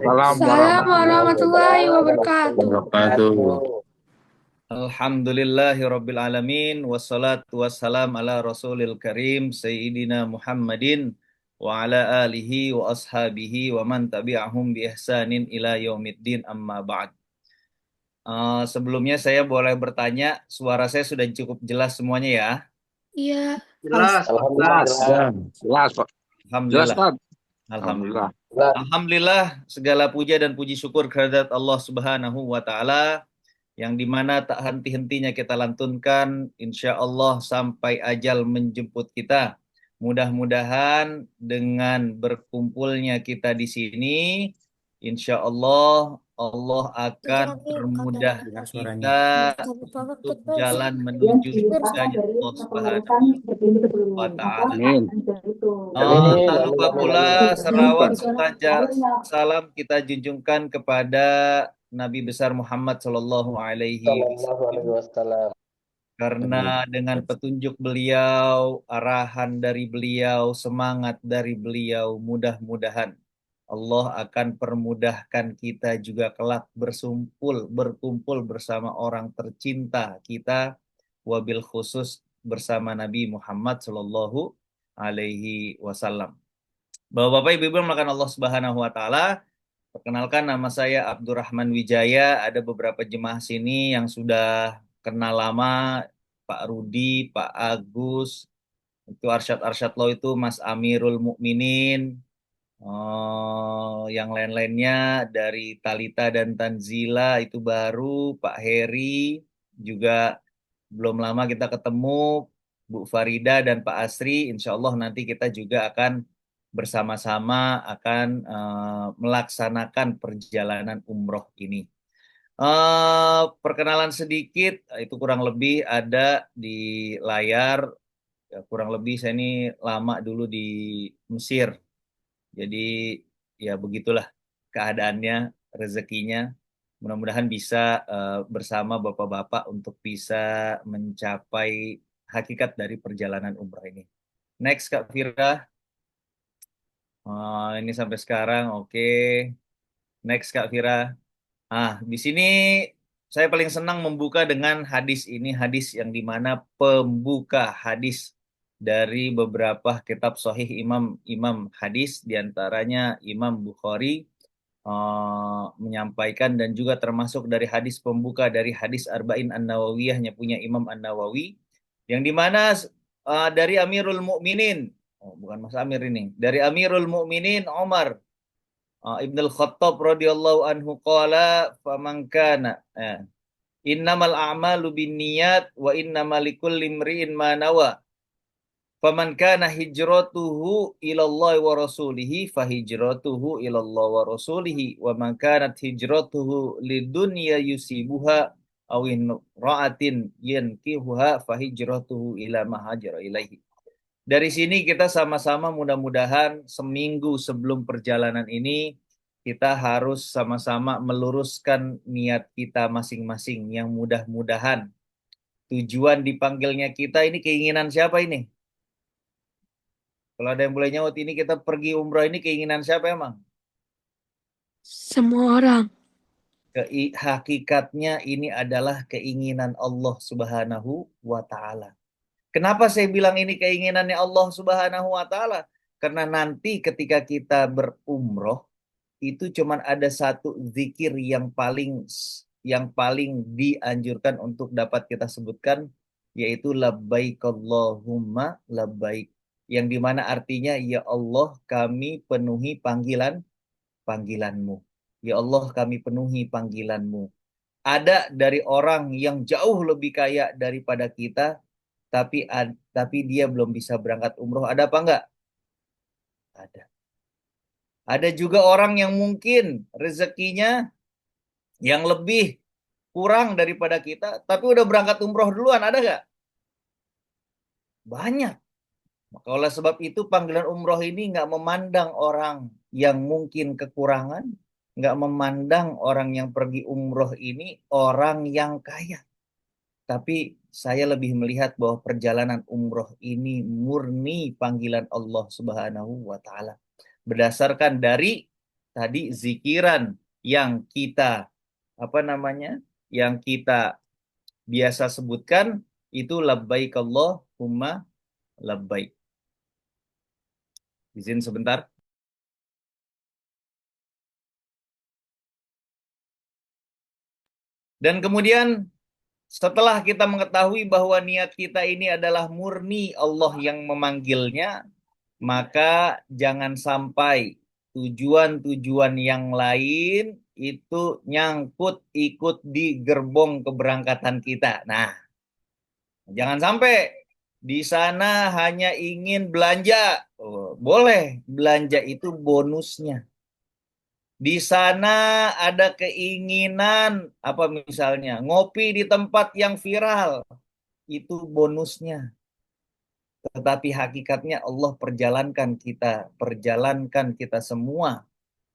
Waalaikumsalam Salam warahmatullahi wabarakatuh. wabarakatuh. Alhamdulillahirabbil alamin wassalatu wassalam ala rasulil karim sayyidina Muhammadin wa ala alihi wa ashabihi wa man tabi'ahum bi ihsanin ila yaumiddin amma ba'd. Sebelumnya saya boleh bertanya, suara saya sudah cukup jelas semuanya ya? Iya, Jelas, Pak Alhamdulillah Ustaz. jelas. Jelas, Pak. Jelas, Alhamdulillah. Pak. Alhamdulillah. Alhamdulillah. Jelas. Alhamdulillah, segala puja dan puji syukur kehadirat Allah Subhanahu wa taala yang dimana tak henti-hentinya kita lantunkan insya Allah sampai ajal menjemput kita. Mudah-mudahan dengan berkumpulnya kita di sini, insya Allah Allah akan permudah kita untuk jalan menuju surganya Allah Subhanahu wa taala. Amin. Amin, Tak amin, lupa amin, pula amin. serawat serta salam kita junjungkan kepada Nabi besar Muhammad Sallallahu Alaihi Sallallahu alaihi Wasallam. wasallam. Karena dengan petunjuk beliau, arahan dari beliau, semangat dari beliau, mudah-mudahan Allah akan permudahkan kita juga kelak berkumpul bersama orang tercinta kita, wabil khusus bersama Nabi Muhammad Sallallahu Alaihi Wasallam. Bapak-bapak, ibu-ibu yang melakukan Allah Subhanahu Wa Taala, perkenalkan nama saya Abdurrahman Wijaya. Ada beberapa jemaah sini yang sudah kenal lama, Pak Rudi, Pak Agus, itu Arsyad Lo itu Mas Amirul Mukminin, yang lain-lainnya dari Talita dan Tanzila itu baru, Pak Heri juga belum lama kita ketemu, Bu Farida dan Pak Asri, insya Allah nanti kita juga akan bersama-sama akan melaksanakan perjalanan umroh ini. Perkenalan sedikit, itu kurang lebih ada di layar. Ya, kurang lebih saya ini lama dulu di Mesir. Jadi ya begitulah keadaannya, rezekinya. Mudah-mudahan bisa bersama bapak-bapak untuk bisa mencapai hakikat dari perjalanan umrah ini. Next Kak Fira. Ini sampai sekarang oke. Next Kak Fira. Di sini saya paling senang membuka dengan hadis ini, hadis yang dimana pembuka hadis dari beberapa kitab sahih imam hadis, diantaranya Imam Bukhari menyampaikan dan juga termasuk dari hadis pembuka dari hadis Arba'in An-Nawawiyahnya punya Imam An-Nawawi, yang dimana dari Amirul Mukminin, bukan Mas Amir ini, dari Amirul Mukminin Umar Ibn al-Khattab radhiyallahu anhu qala faman kana innamal a'malu binniyat wa innamal likulli imri'in ma nawa faman kana hijratuhu ilallahi wa rasulihi fahijratuhu ilallahi wa rasulihi wa man kanat hijratuhu lidunya yusibuha aw imra'atin yankihuha fahijratuhu ila ma hajara ilaihi. Dari sini kita sama-sama mudah-mudahan seminggu sebelum perjalanan ini kita harus sama-sama meluruskan niat kita masing-masing yang mudah-mudahan tujuan dipanggilnya kita ini keinginan siapa ini? Kalau ada yang boleh nyaut, ini kita pergi umroh ini keinginan siapa emang? semua orang. Hakikatnya ini adalah keinginan Allah Subhanahu wa Ta'ala. Kenapa saya bilang ini keinginannya Allah Subhanahu wa Ta'ala? Karena nanti ketika kita berumroh itu cuman ada satu zikir yang paling dianjurkan untuk dapat kita sebutkan, yaitu labbaik Allahumma labbaik, yang dimana artinya ya Allah kami penuhi panggilanmu, ya Allah kami penuhi panggilanmu. Ada dari orang yang jauh lebih kaya daripada kita, tapi dia belum bisa berangkat umroh. Ada apa enggak? Ada. Ada juga orang yang mungkin rezekinya yang lebih kurang daripada kita, tapi udah berangkat umroh duluan. Ada enggak? Banyak. Maka oleh sebab itu panggilan umroh ini nggak memandang orang yang mungkin kekurangan, nggak memandang orang yang pergi umroh ini orang yang kaya. Tapi saya lebih melihat bahwa perjalanan umroh ini murni panggilan Allah Subhanahu wa Ta'ala. Berdasarkan dari tadi zikiran yang kita yang kita biasa sebutkan itu labbaik Allahumma labbaik. Izin sebentar. Dan kemudian setelah kita mengetahui bahwa niat kita ini adalah murni Allah yang memanggilnya, maka jangan sampai tujuan-tujuan yang lain itu nyangkut ikut di gerbong keberangkatan kita. Nah, jangan sampai di sana hanya ingin belanja. Oh, boleh, belanja itu bonusnya. Di sana ada keinginan apa misalnya ngopi di tempat yang viral, itu bonusnya. Tetapi hakikatnya Allah perjalankan kita semua.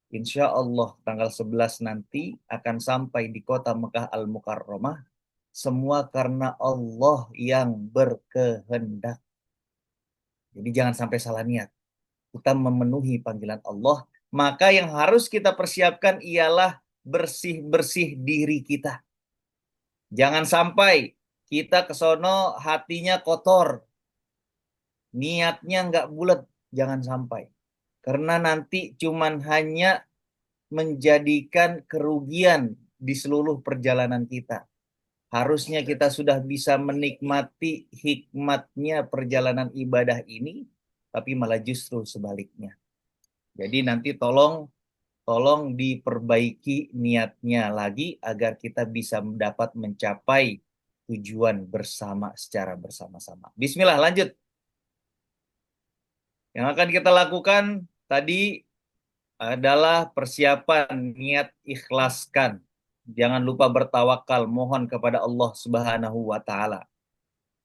Insya Allah tanggal 11 nanti akan sampai di kota Mekah Al-Mukarramah. Semua karena Allah yang berkehendak. Jadi jangan sampai salah niat. Kita memenuhi panggilan Allah. Maka yang harus kita persiapkan ialah bersih-bersih diri kita. Jangan sampai kita ke sono hatinya kotor. Niatnya nggak bulat. Jangan sampai. Karena nanti cuman hanya menjadikan kerugian di seluruh perjalanan kita. Harusnya kita sudah bisa menikmati hikmatnya perjalanan ibadah ini, tapi malah justru sebaliknya. Jadi nanti tolong diperbaiki niatnya lagi agar kita bisa dapat mencapai tujuan bersama secara bersama-sama. Bismillah, lanjut. Yang akan kita lakukan tadi adalah persiapan niat ikhlaskan. Jangan lupa bertawakal, mohon kepada Allah Subhanahu wa taala.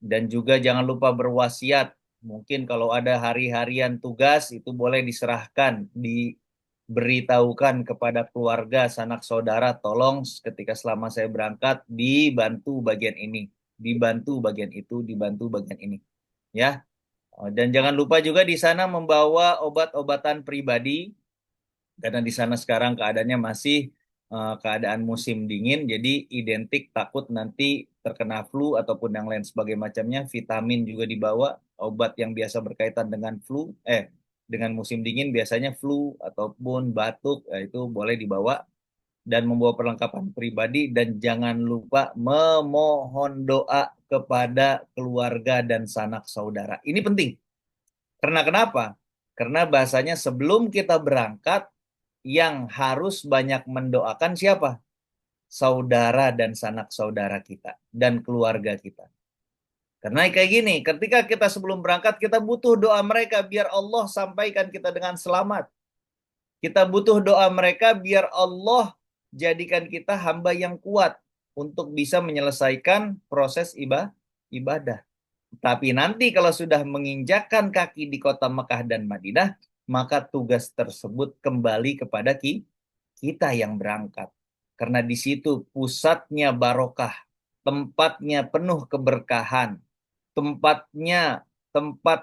Dan juga jangan lupa berwasiat. Mungkin kalau ada hari-harian tugas itu boleh diserahkan, diberitahukan kepada keluarga, sanak saudara, tolong ketika selama saya berangkat dibantu bagian ini, dibantu bagian itu, dibantu bagian ini. Ya. Dan jangan lupa juga di sana membawa obat-obatan pribadi karena di sana sekarang keadaannya masih keadaan musim dingin, jadi identik takut nanti terkena flu ataupun yang lain sebagai macamnya. Vitamin juga dibawa, obat yang biasa berkaitan dengan dengan musim dingin biasanya flu ataupun batuk, itu boleh dibawa dan membawa perlengkapan pribadi. Dan jangan lupa memohon doa kepada keluarga dan sanak saudara. Ini penting. Karena kenapa? Karena bahasanya sebelum kita berangkat yang harus banyak mendoakan siapa? Saudara dan sanak saudara kita dan keluarga kita. Karena kayak gini, ketika kita sebelum berangkat kita butuh doa mereka biar Allah sampaikan kita dengan selamat. Kita butuh doa mereka biar Allah jadikan kita hamba yang kuat untuk bisa menyelesaikan proses ibadah. Tapi nanti kalau sudah menginjakkan kaki di kota Mekah dan Madinah, maka tugas tersebut kembali kepada kita yang berangkat. Karena di situ pusatnya barokah, tempatnya penuh keberkahan, tempat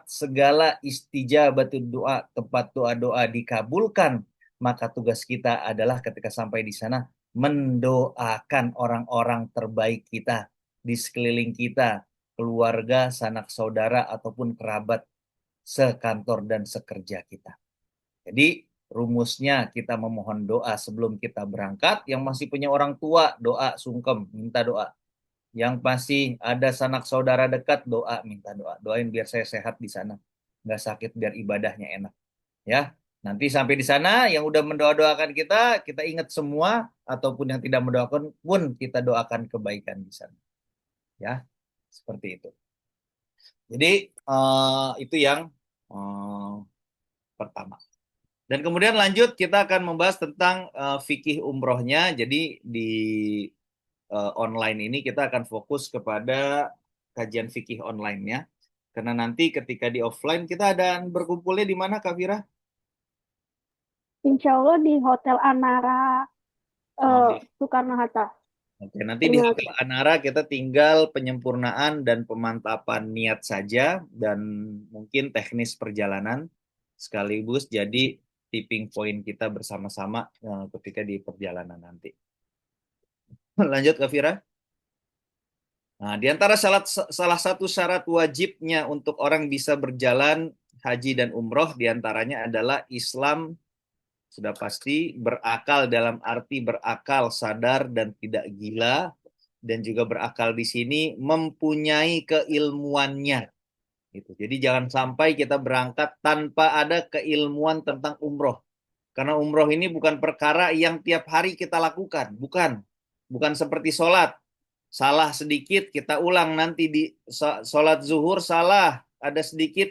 segala istijabatul doa, tempat doa-doa dikabulkan. Maka tugas kita adalah ketika sampai di sana mendoakan orang-orang terbaik kita di sekeliling kita, keluarga, sanak saudara ataupun kerabat sekantor dan sekerja kita. Jadi rumusnya kita memohon doa sebelum kita berangkat. Yang masih punya orang tua, doa sungkem, minta doa. Yang masih ada sanak saudara dekat, doa, minta doa. Doain biar saya sehat di sana, nggak sakit, biar ibadahnya enak. Ya, nanti sampai di sana yang udah mendoakan kita ingat semua, ataupun yang tidak mendoakan pun kita doakan kebaikan di sana. Ya, seperti itu. Jadi itu yang pertama. Dan kemudian lanjut kita akan membahas tentang fikih umrohnya. Jadi di online ini kita akan fokus kepada kajian fikih online-nya. Karena nanti ketika di offline kita ada berkumpulnya di mana, Kak Fira? Insya Allah di Hotel Anara Soekarno-Hatta. Oke, nanti di Hotel Anara kita tinggal penyempurnaan dan pemantapan niat saja dan mungkin teknis perjalanan sekaligus. Jadi tipping point kita bersama-sama ketika di perjalanan nanti. Lanjut Kak Fira. Nah, di antara salah satu syarat wajibnya untuk orang bisa berjalan haji dan umroh diantaranya adalah Islam sudah pasti, berakal dalam arti berakal, sadar dan tidak gila, dan juga berakal di sini mempunyai keilmuannya. Gitu. Jadi jangan sampai kita berangkat tanpa ada keilmuan tentang umroh. Karena umroh ini bukan perkara yang tiap hari kita lakukan, bukan seperti sholat. Salah sedikit kita ulang nanti di sholat zuhur salah, ada sedikit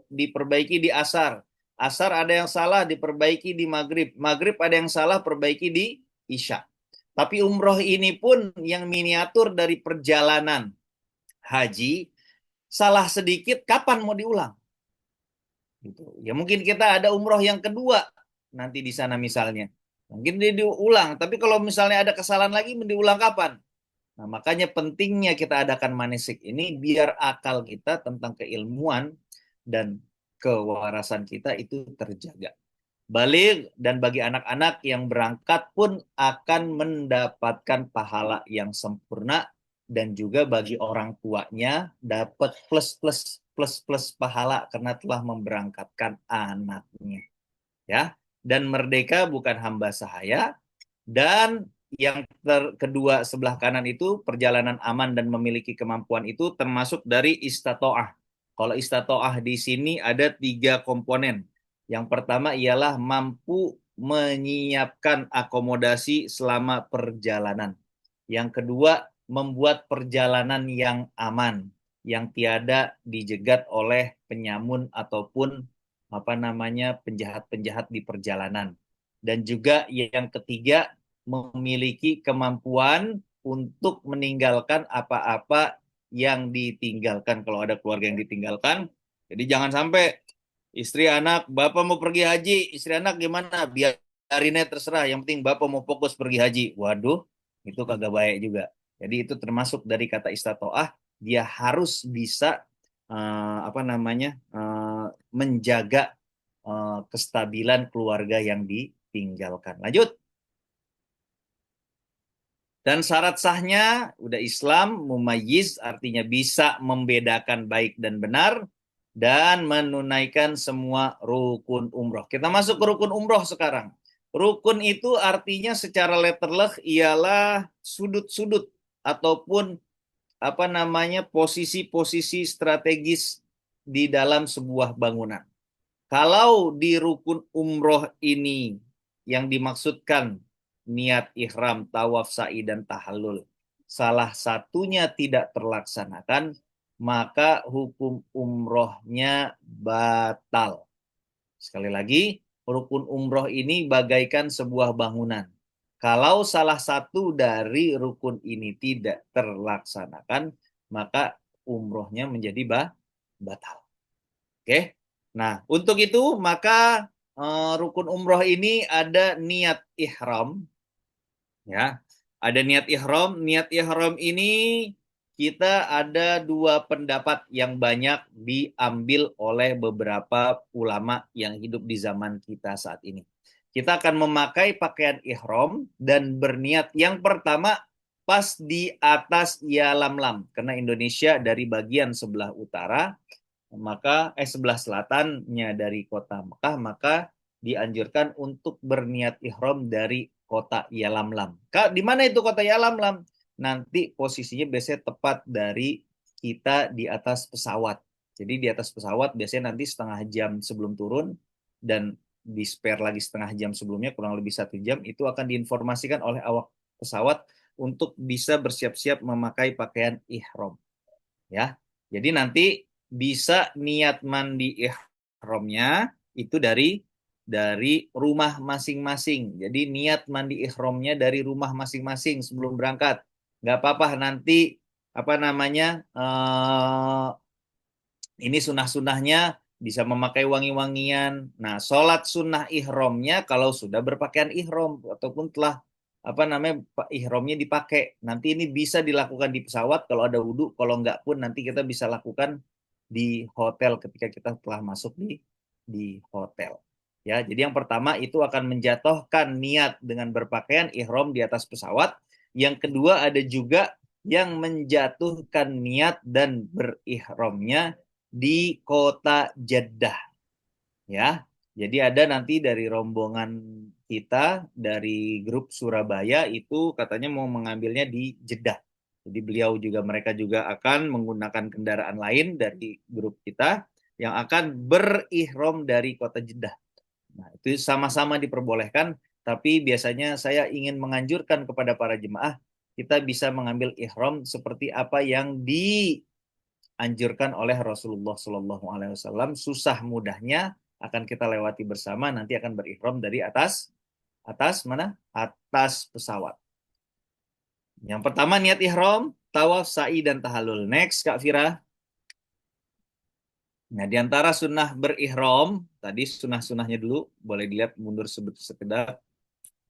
diperbaiki di asar. Asar ada yang salah diperbaiki di maghrib. Maghrib ada yang salah perbaiki di isya. Tapi umroh ini pun yang miniatur dari perjalanan haji, salah sedikit kapan mau diulang? Gitu. Ya mungkin kita ada umroh yang kedua nanti di sana misalnya. Mungkin diulang, tapi kalau misalnya ada kesalahan lagi, diulang kapan? Nah, makanya pentingnya kita adakan manisik ini biar akal kita tentang keilmuan dan kewarasan kita itu terjaga. Baligh dan bagi anak-anak yang berangkat pun akan mendapatkan pahala yang sempurna dan juga bagi orang tuanya dapat plus pahala karena telah memberangkatkan anaknya. Ya, dan merdeka bukan hamba sahaya dan yang kedua sebelah kanan itu perjalanan aman dan memiliki kemampuan itu termasuk dari istatoah. Kalau istatoah di sini ada 3 komponen. Yang pertama ialah mampu menyiapkan akomodasi selama perjalanan. Yang kedua membuat perjalanan yang aman, yang tiada dijegat oleh penyamun ataupun penjahat-penjahat di perjalanan. Dan juga yang ketiga memiliki kemampuan untuk meninggalkan apa-apa yang ditinggalkan kalau ada keluarga yang ditinggalkan. Jadi jangan sampai istri anak, bapak mau pergi haji, istri anak gimana? Biarinnya terserah, yang penting bapak mau fokus pergi haji. Waduh, itu kagak baik juga. Jadi itu termasuk dari kata istatoah, dia harus bisa menjaga kestabilan keluarga yang ditinggalkan. Lanjut. Dan syarat sahnya udah Islam, mumayyiz artinya bisa membedakan baik dan benar dan menunaikan semua rukun umroh. Kita masuk ke rukun umroh sekarang. Rukun itu artinya secara letterleh ialah sudut-sudut ataupun posisi-posisi strategis di dalam sebuah bangunan. Kalau di rukun umroh ini yang dimaksudkan niat ihram, tawaf, sa'i, dan tahallul, salah satunya tidak terlaksanakan, maka hukum umrohnya batal. Sekali lagi, rukun umroh ini bagaikan sebuah bangunan. Kalau salah satu dari rukun ini tidak terlaksanakan, maka umrohnya menjadi batal. Oke? Nah, untuk itu maka rukun umroh ini ada niat ihram. Ya, ada niat ihram. Niat ihram ini kita ada 2 pendapat yang banyak diambil oleh beberapa ulama yang hidup di zaman kita saat ini. Kita akan memakai pakaian ihram dan berniat yang pertama pas di atas Yalamlam. Karena Indonesia dari bagian sebelah utara, sebelah selatannya dari kota Mekah, maka dianjurkan untuk berniat ihram dari kota Yalamlam. Di mana itu kota Yalamlam? Nanti posisinya biasanya tepat dari kita di atas pesawat. Jadi di atas pesawat biasanya nanti setengah jam sebelum turun dan di spare lagi setengah jam sebelumnya, kurang lebih 1 jam, itu akan diinformasikan oleh awak pesawat untuk bisa bersiap-siap memakai pakaian ihram. Ya, jadi nanti bisa niat mandi ihramnya itu dari rumah masing-masing. Jadi niat mandi ihramnya dari rumah masing-masing sebelum berangkat. Nggak apa-apa nanti ini sunnah-sunnahnya bisa memakai wangi-wangian. Nah, sholat sunnah ihramnya kalau sudah berpakaian ihram ataupun telah ihramnya dipakai. Nanti ini bisa dilakukan di pesawat kalau ada wudhu, kalau enggak pun nanti kita bisa lakukan di hotel ketika kita telah masuk di hotel. Ya, jadi yang pertama itu akan menjatuhkan niat dengan berpakaian ihram di atas pesawat. Yang kedua ada juga yang menjatuhkan niat dan berihramnya di kota Jeddah. Ya, jadi ada nanti dari rombongan kita dari grup Surabaya itu katanya mau mengambilnya di Jeddah. Jadi beliau juga mereka juga akan menggunakan kendaraan lain dari grup kita yang akan berihram dari kota Jeddah. Nah, itu sama-sama diperbolehkan, tapi biasanya saya ingin menganjurkan kepada para jemaah, kita bisa mengambil ihram seperti apa yang dianjurkan oleh Rasulullah Shallallahu Alaihi Wasallam. Susah mudahnya akan kita lewati bersama, nanti akan berihram dari atas, atas mana? Atas pesawat. Yang pertama niat ihram, tawaf, sa'i, dan tahallul. Next, Kak Fira. Nah, di antara sunnah berihram, tadi sunnah-sunnahnya dulu, boleh dilihat mundur sekedar.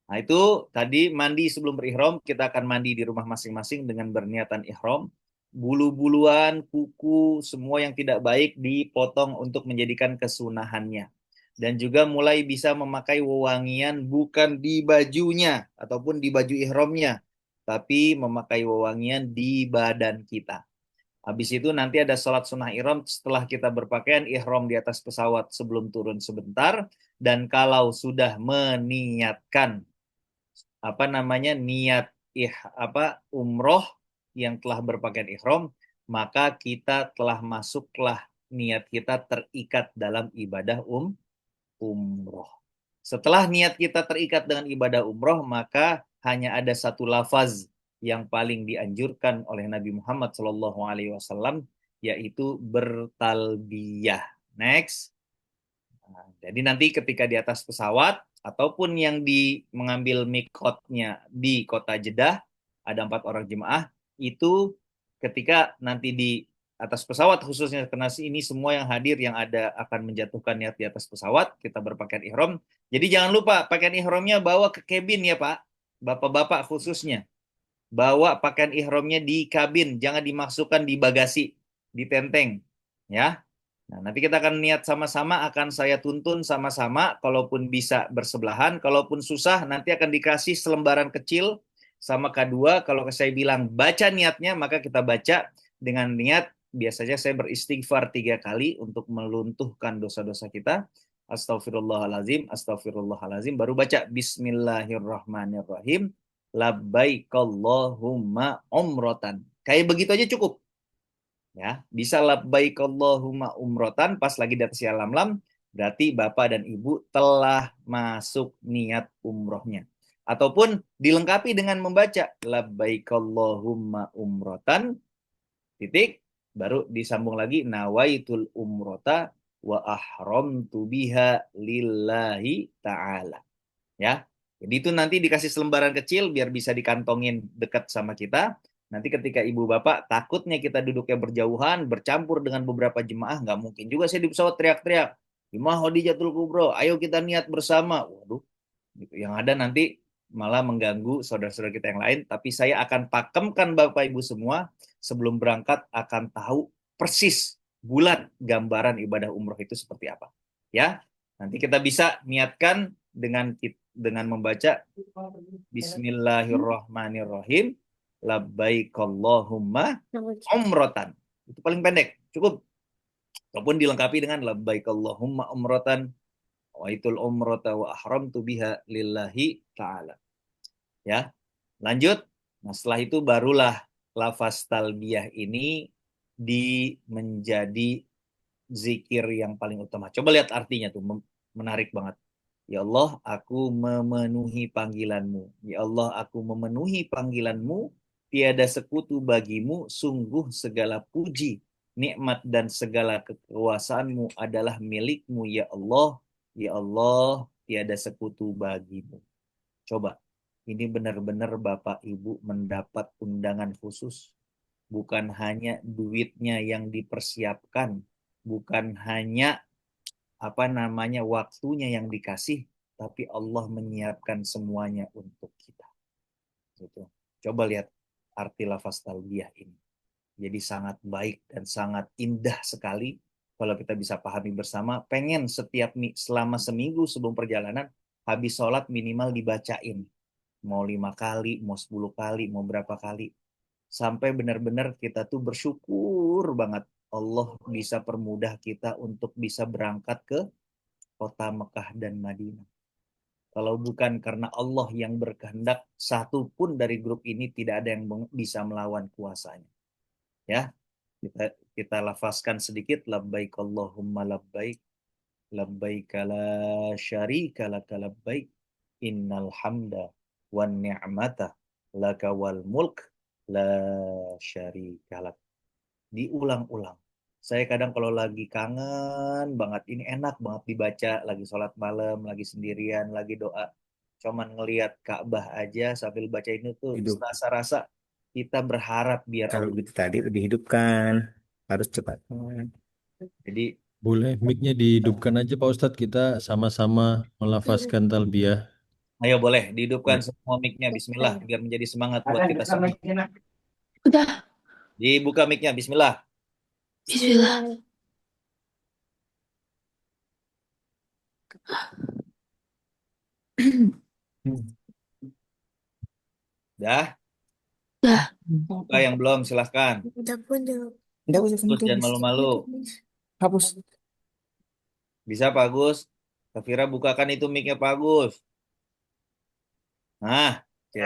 Nah, itu tadi mandi sebelum berihram, kita akan mandi di rumah masing-masing dengan berniatan ihram. Bulu-buluan, kuku, semua yang tidak baik dipotong untuk menjadikan kesunahannya. Dan juga mulai bisa memakai wewangian bukan di bajunya ataupun di baju ihramnya, tapi memakai wewangian di badan kita. Habis itu nanti ada sholat sunnah ihram setelah kita berpakaian ihram di atas pesawat sebelum turun sebentar. Dan kalau sudah meniatkan niat umroh yang telah berpakaian ihram, maka kita telah masuklah niat kita terikat dalam ibadah umroh. Setelah niat kita terikat dengan ibadah umroh, maka hanya ada satu lafaz yang paling dianjurkan oleh Nabi Muhammad SAW, yaitu bertalbiyah. Next. Nah, jadi nanti ketika di atas pesawat ataupun yang mengambil mikotnya di kota Jeddah, ada 4 orang jemaah, itu ketika nanti di atas pesawat khususnya karena ini semua yang hadir yang ada akan menjatuhkan niat di atas pesawat, kita berpakaian ihram. Jadi jangan lupa pakaian ihramnya bawa ke kabin ya Pak, Bapak-bapak khususnya. Bawa pakaian ihramnya di kabin, jangan dimasukkan di bagasi, di tenteng, ya. Nah, nanti kita akan niat sama-sama, akan saya tuntun sama-sama, kalaupun bisa bersebelahan, kalaupun susah, nanti akan dikasih selembaran kecil sama K2, kalau saya bilang baca niatnya, maka kita baca dengan niat, biasanya saya beristighfar 3 kali untuk meluntuhkan dosa-dosa kita, astagfirullahalazim, astagfirullahalazim, baru baca bismillahirrahmanirrahim, labbaikallahumma umrotan. Kayak begitu aja cukup. Ya, bisa labbaik Allahumma umrotan pas lagi di atas ya lam, berarti Bapak dan Ibu telah masuk niat umrohnya. Ataupun dilengkapi dengan membaca labbaik Allahumma umrotan titik baru disambung lagi nawaitul umrota wa ahramtu biha lillahi ta'ala. Ya. Jadi itu nanti dikasih selembaran kecil biar bisa dikantongin dekat sama kita. Nanti ketika ibu bapak takutnya kita duduknya berjauhan, bercampur dengan beberapa jemaah, nggak mungkin juga saya di pesawat teriak-teriak. Jemaah Khadijatul Kubro, ayo kita niat bersama. Waduh, gitu. Yang ada nanti malah mengganggu saudara-saudara kita yang lain. Tapi saya akan pakemkan bapak ibu semua sebelum berangkat akan tahu persis bulat gambaran ibadah umroh itu seperti apa. Ya, nanti kita bisa niatkan dengan membaca Bismillahirrahmanirrahim labbaikallahumma umrotan. Itu paling pendek, cukup. Ataupun dilengkapi dengan labbaikallahumma umrotan wa itul umrota wa ahramtu biha lillahi ta'ala. Ya, lanjut. Nah, setelah itu barulah lafaz talbiyah ini menjadi zikir yang paling utama. Coba lihat artinya tuh, menarik banget. Ya Allah, aku memenuhi panggilanmu. Ya Allah, aku memenuhi panggilanmu. Tiada sekutu bagimu, sungguh segala puji, nikmat dan segala kekuasaanmu adalah milikmu, ya Allah. Ya Allah, tiada sekutu bagimu. Coba, ini benar-benar Bapak Ibu mendapat undangan khusus. Bukan hanya duitnya yang dipersiapkan, bukan hanya waktunya yang dikasih, tapi Allah menyiapkan semuanya untuk kita. Gitu. Coba lihat arti lafaz talbiyah ini. Jadi sangat baik dan sangat indah sekali kalau kita bisa pahami bersama, pengen selama seminggu sebelum perjalanan, habis sholat minimal dibacain. Mau 5 kali, mau 10 kali, mau berapa kali. Sampai benar-benar kita tuh bersyukur banget Allah bisa permudah kita untuk bisa berangkat ke kota Mekah dan Madinah. Kalau bukan karena Allah yang berkehendak, satu pun dari grup ini tidak ada yang bisa melawan kuasanya. Ya, kita lafazkan sedikit, labbaik Allahumma labbaik, labbaik la syarika laka labbaik, innal hamda wan ni'mata laka wal mulk la syarika lak. Diulang-ulang. Saya kadang kalau lagi kangen banget, ini enak banget dibaca, lagi sholat malam, lagi sendirian, lagi doa. Cuman ngelihat Ka'bah aja sambil baca ini tuh Hidup. rasa-rasa kita berharap biar Kalau Allah. itu tadi dihidupkan, harus cepat. Jadi Boleh mic-nya dihidupkan aja Pak Ustadz, kita sama-sama melafazkan talbiyah. ayo boleh dihidupkan Ya. semua mic-nya, Bismillah, biar menjadi semangat buat kita semua. Udah. Dibuka mic-nya, Bismillah. Bismillah. Dah? Dah. Buka yang belum, silahkan. Udah punya. Enggak usah Terus jangan malu-malu. hapus. Bisa Pak Agus? Kafira bukakan itu mic-nya Pak Agus. Nah, oke.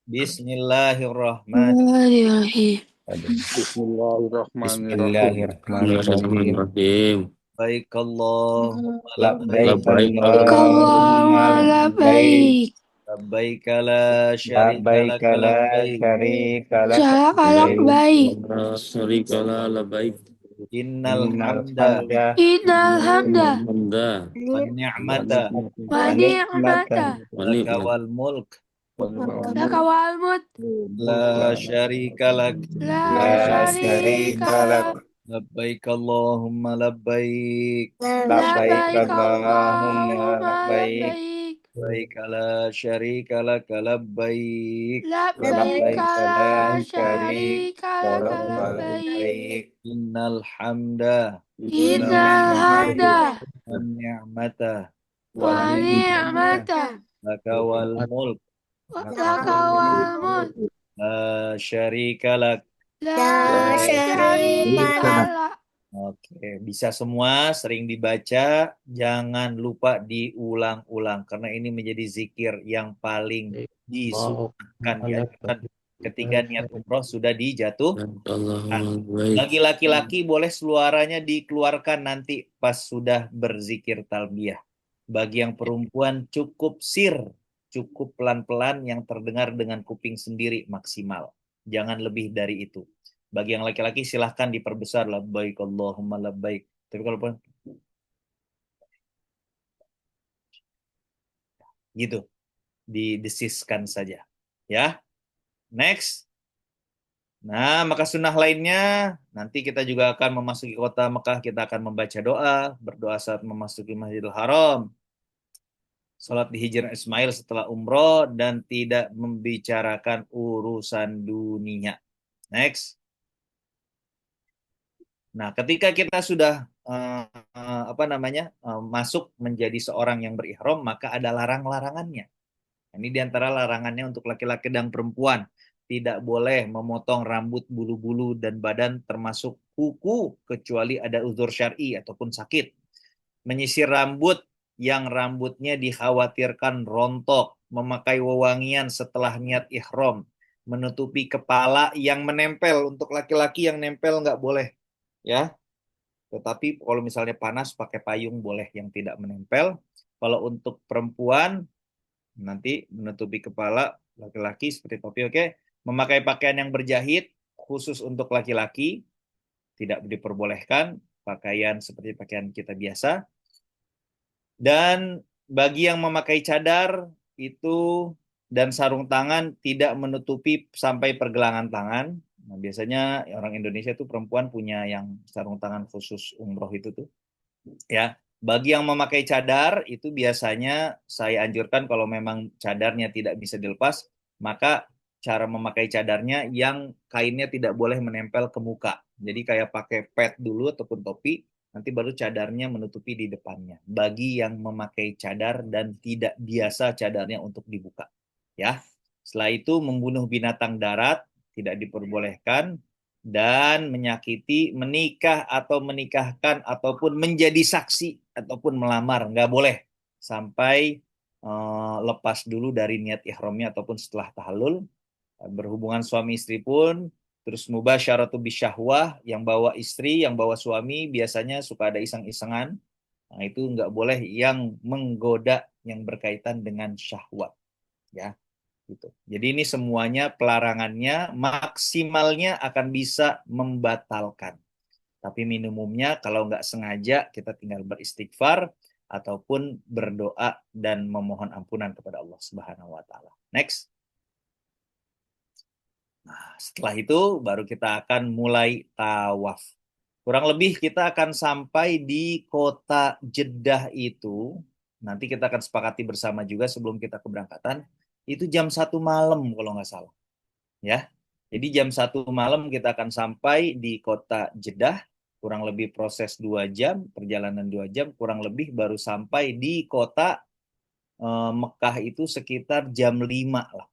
Bismillahirrahmanirrahim. Bismillahirrahmanirrahim. Bismillahirrahmanirrahim. Baik Allahumma Labbaik labbaik. Allahumma labbaik. Labbaik la syarika Labbaik laka la labbaik. syarika lak. Jarak baik. Syarikalah labaik. Innal Innal hamda hamda Innal hamda. Hamda. wan ni'mata wa ni'mata laka wal mulk Laka wal mulk. la syarika lak. La la syarika syarika lak. lak. Labbaik Allahumma labbaik. Labbaik Allahumma labbaik. labbaik. Labbaik la syarika laka labbaik. Labbaik Labbaik la la syarika syarika lak. lak. Labbaik. Innal hamda Innal hamda. wan ni'mata Wa ni'mata. laka wal mulk Laka wal mulk. la syarika lak. La syarika lak. Oke, bisa semua, sering dibaca, jangan lupa diulang-ulang karena ini menjadi zikir yang paling disunahkan diajarkan ketika niat umroh sudah dijatuh. Allahumma baik. Bagi laki-laki boleh suaranya dikeluarkan nanti pas sudah berzikir talbiyah. Bagi yang perempuan cukup cukup pelan-pelan yang terdengar dengan kuping sendiri maksimal. Jangan lebih dari itu. Bagi yang laki-laki silahkan diperbesar, labbaik Allahumma labbaik. Tapi kalau gitu, didesiskan saja. Ya, next. Nah, maka sunnah lainnya, nanti kita juga akan memasuki kota Mekah, kita akan membaca doa, berdoa saat memasuki Masjidil Haram, sholat di Hijr Ismail setelah umroh, dan tidak membicarakan urusan dunia. Next. Nah, ketika kita sudah masuk menjadi seorang yang berihram, maka ada larang-larangannya. Ini diantara larangannya untuk laki-laki dan perempuan. Tidak boleh memotong rambut, bulu-bulu, dan badan termasuk kuku, kecuali ada uzur syar'i ataupun sakit. Menyisir rambut yang rambutnya dikhawatirkan rontok, memakai wewangian setelah niat ihram, menutupi kepala yang menempel. Untuk laki-laki yang nempel nggak boleh. Ya, tetapi kalau misalnya panas pakai payung boleh yang tidak menempel. Kalau untuk perempuan nanti menutupi kepala, laki-laki seperti topi, oke. Memakai pakaian yang berjahit khusus untuk laki-laki tidak diperbolehkan, pakaian seperti pakaian kita biasa. Dan bagi yang memakai cadar itu dan sarung tangan tidak menutupi sampai pergelangan tangan. Nah, biasanya orang Indonesia tuh perempuan punya yang sarung tangan khusus umroh itu tuh. Ya, bagi yang memakai cadar itu biasanya saya anjurkan kalau memang cadarnya tidak bisa dilepas, maka cara memakai cadarnya yang kainnya tidak boleh menempel ke muka. Jadi kayak pakai pet dulu ataupun topi, nanti baru cadarnya menutupi di depannya. Bagi yang memakai cadar dan tidak biasa cadarnya untuk dibuka. Ya. Setelah itu membunuh binatang darat tidak diperbolehkan, dan menyakiti, menikah atau menikahkan ataupun menjadi saksi ataupun melamar nggak boleh sampai lepas dulu dari niat ihramnya ataupun setelah tahallul. Berhubungan suami istri pun, terus mubasyaratu bisyahwah, yang bawa istri, yang bawa suami biasanya suka ada iseng-isengan. Nah, itu nggak boleh yang menggoda yang berkaitan dengan syahwat, ya. Gitu. Jadi ini semuanya pelarangannya maksimalnya akan bisa membatalkan. Tapi minimumnya kalau nggak sengaja kita tinggal beristighfar ataupun berdoa dan memohon ampunan kepada Allah Subhanahu wa taala. Next. Nah, setelah itu baru kita akan mulai tawaf. Kurang lebih kita akan sampai di kota Jeddah itu. Nanti kita akan sepakati bersama juga sebelum kita keberangkatan. Itu jam 1 malam kalau nggak salah. Ya. Jadi jam 1 malam kita akan sampai di kota Jeddah. Kurang lebih proses 2 jam, perjalanan 2 jam. Kurang lebih baru sampai di kota Mekah itu sekitar jam 5 lah.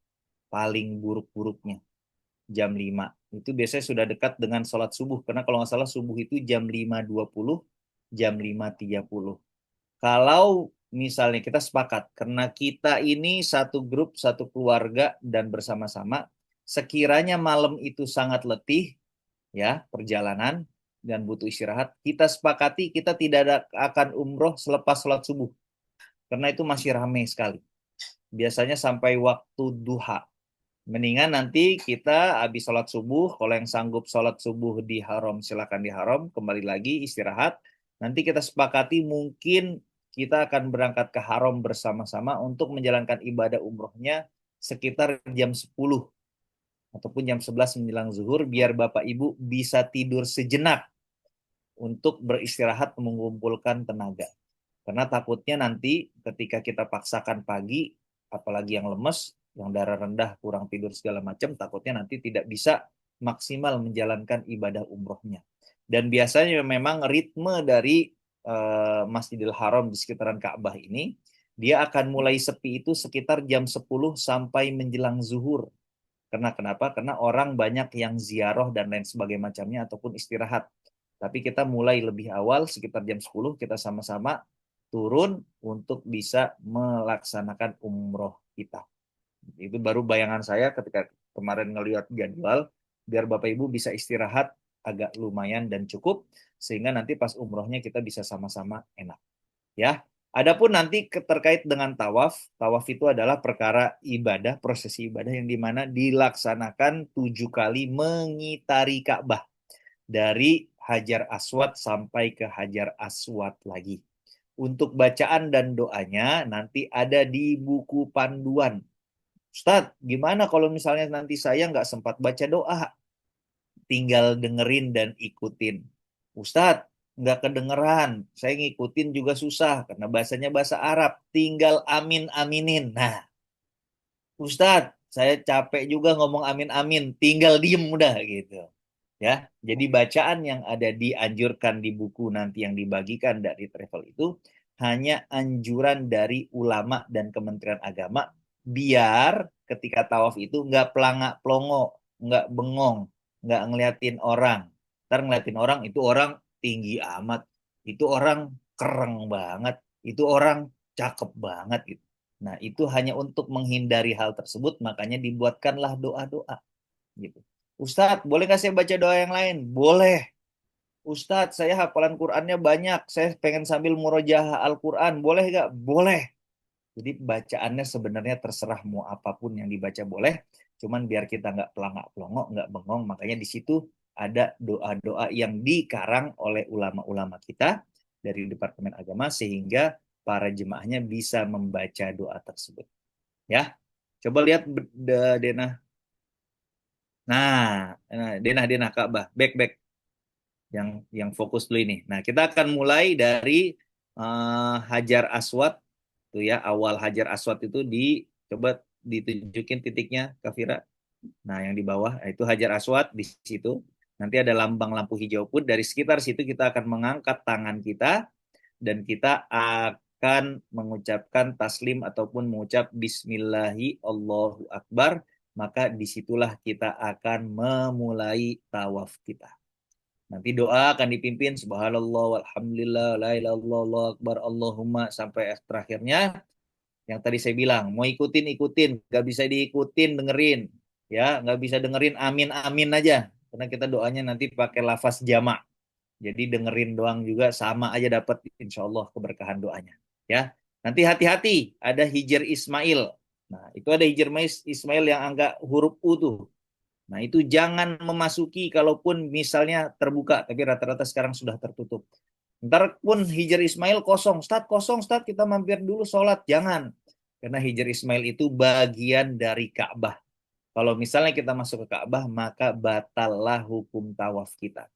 Paling buruk-buruknya. Jam 5. Itu biasanya sudah dekat dengan sholat subuh. Karena kalau nggak salah subuh itu jam 5.20, jam 5.30. Kalau misalnya kita sepakat, karena kita ini satu grup, satu keluarga, dan bersama-sama, sekiranya malam itu sangat letih, ya, perjalanan, dan butuh istirahat, kita sepakati kita tidak akan umroh selepas sholat subuh. Karena itu masih ramai sekali. Biasanya sampai waktu duha. Mendingan nanti kita habis sholat subuh, kalau yang sanggup sholat subuh di haram, silakan di haram, kembali lagi istirahat. Nanti kita sepakati mungkin kita akan berangkat ke haram bersama-sama untuk menjalankan ibadah umrohnya sekitar jam 10 ataupun jam 11 menjelang zuhur, biar Bapak Ibu bisa tidur sejenak untuk beristirahat mengumpulkan tenaga. Karena takutnya nanti ketika kita paksakan pagi, apalagi yang lemes, yang darah rendah, kurang tidur segala macam, takutnya nanti tidak bisa maksimal menjalankan ibadah umrohnya. Dan biasanya memang ritme dari Masjidil Haram di sekitaran Ka'bah ini, dia akan mulai sepi itu sekitar jam 10 sampai menjelang zuhur. Karena kenapa? Karena orang banyak yang ziarah dan lain sebagainya macamnya ataupun istirahat. Tapi kita mulai lebih awal sekitar jam 10 kita sama-sama turun untuk bisa melaksanakan umroh kita. Itu baru bayangan saya ketika kemarin ngelihat jadwal, biar Bapak Ibu bisa istirahat agak lumayan dan cukup, sehingga nanti pas umrohnya kita bisa sama-sama enak. Ya. Adapun nanti terkait dengan tawaf, tawaf itu adalah perkara ibadah, prosesi ibadah yang dimana dilaksanakan 7 kali mengitari Ka'bah. Dari Hajar Aswad sampai ke Hajar Aswad lagi. Untuk bacaan dan doanya nanti ada di buku panduan. Ustadz, gimana kalau misalnya nanti saya nggak sempat baca doa? Tinggal dengerin dan ikutin. Ustadz, nggak kedengeran. Saya ngikutin juga susah karena bahasanya bahasa Arab. Tinggal amin-aminin. Nah, Ustadz, saya capek juga ngomong amin-amin. Tinggal diem udah gitu. Ya, jadi bacaan yang ada dianjurkan di buku nanti yang dibagikan dari travel itu hanya anjuran dari ulama dan Kementerian Agama, biar ketika tawaf itu nggak pelangak-pelongo, nggak bengong, nggak ngeliatin orang. Ntar ngeliatin orang, itu orang tinggi amat, itu orang keren banget, itu orang cakep banget gitu. Nah, itu hanya untuk menghindari hal tersebut, makanya dibuatkanlah doa-doa gitu. Ustadz, boleh nggak saya baca doa yang lain? Boleh. Ustadz, saya hafalan Qur'annya banyak. Saya pengen sambil murojaah Al-Quran. Boleh nggak? Boleh. Jadi bacaannya sebenarnya terserah mau apapun yang dibaca boleh. Cuman biar kita nggak pelangak-pelongo, nggak bengong. Makanya di situ ada doa-doa yang dikarang oleh ulama-ulama kita dari Departemen Agama sehingga para jemaahnya bisa membaca doa tersebut. Ya, coba lihat Dena. Nah, Dena Ka'bah, back yang fokus dulu ini. Nah, kita akan mulai dari Hajar Aswad tuh ya, awal Hajar Aswad itu coba ditunjukin titiknya Kafira. Nah, yang di bawah itu Hajar Aswad di situ. Nanti ada lambang lampu hijau pun, dari sekitar situ kita akan mengangkat tangan kita dan kita akan mengucapkan taslim ataupun mengucap Bismillahi Allahu Akbar. Maka disitulah kita akan memulai tawaf kita. Nanti doa akan dipimpin Subhanallah, walhamdulillah, la ilaha illallah, Allahu Akbar, Allahumma, sampai terakhirnya. Yang tadi saya bilang, mau ikutin, nggak bisa diikutin, dengerin. Ya, nggak bisa dengerin, amin, amin aja. Karena kita doanya nanti pakai lafaz jamak. Jadi dengerin doang juga sama aja dapat insya Allah keberkahan doanya. Ya, nanti hati-hati ada hijr Ismail. Nah, itu ada hijr Ismail yang angka huruf U tuh. Nah, itu jangan memasuki kalaupun misalnya terbuka, tapi rata-rata sekarang sudah tertutup. Ntar pun hijr Ismail kosong, kosong, kita mampir dulu sholat. Jangan. Karena hijr Ismail itu bagian dari Ka'bah. Kalau misalnya kita masuk ke Ka'bah, maka batallah hukum tawaf kita.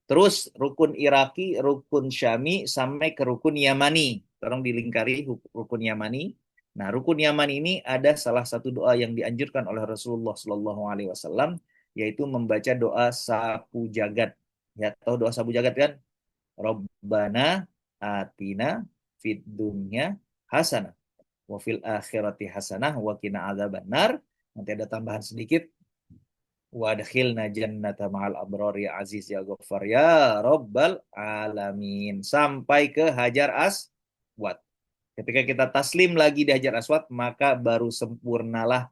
Terus rukun Iraki, rukun Syami, sampai ke rukun Yamani. Tolong dilingkari rukun Yamani. Nah, rukun Yamani ini ada salah satu doa yang dianjurkan oleh Rasulullah SAW, yaitu membaca doa sapu jagat. Ya, tahu doa sapu jagat kan? Rabbana atina fid dunya hasanah wa fil akhirati hasanah wa qina adzabannar. Nanti ada tambahan sedikit. Wa adkhilna jannata ma'al abrar ya aziz ya ghaffar ya rabbal alamin. Sampai ke Hajar Aswad. Ketika kita taslim lagi di Hajar Aswad, maka baru sempurnalah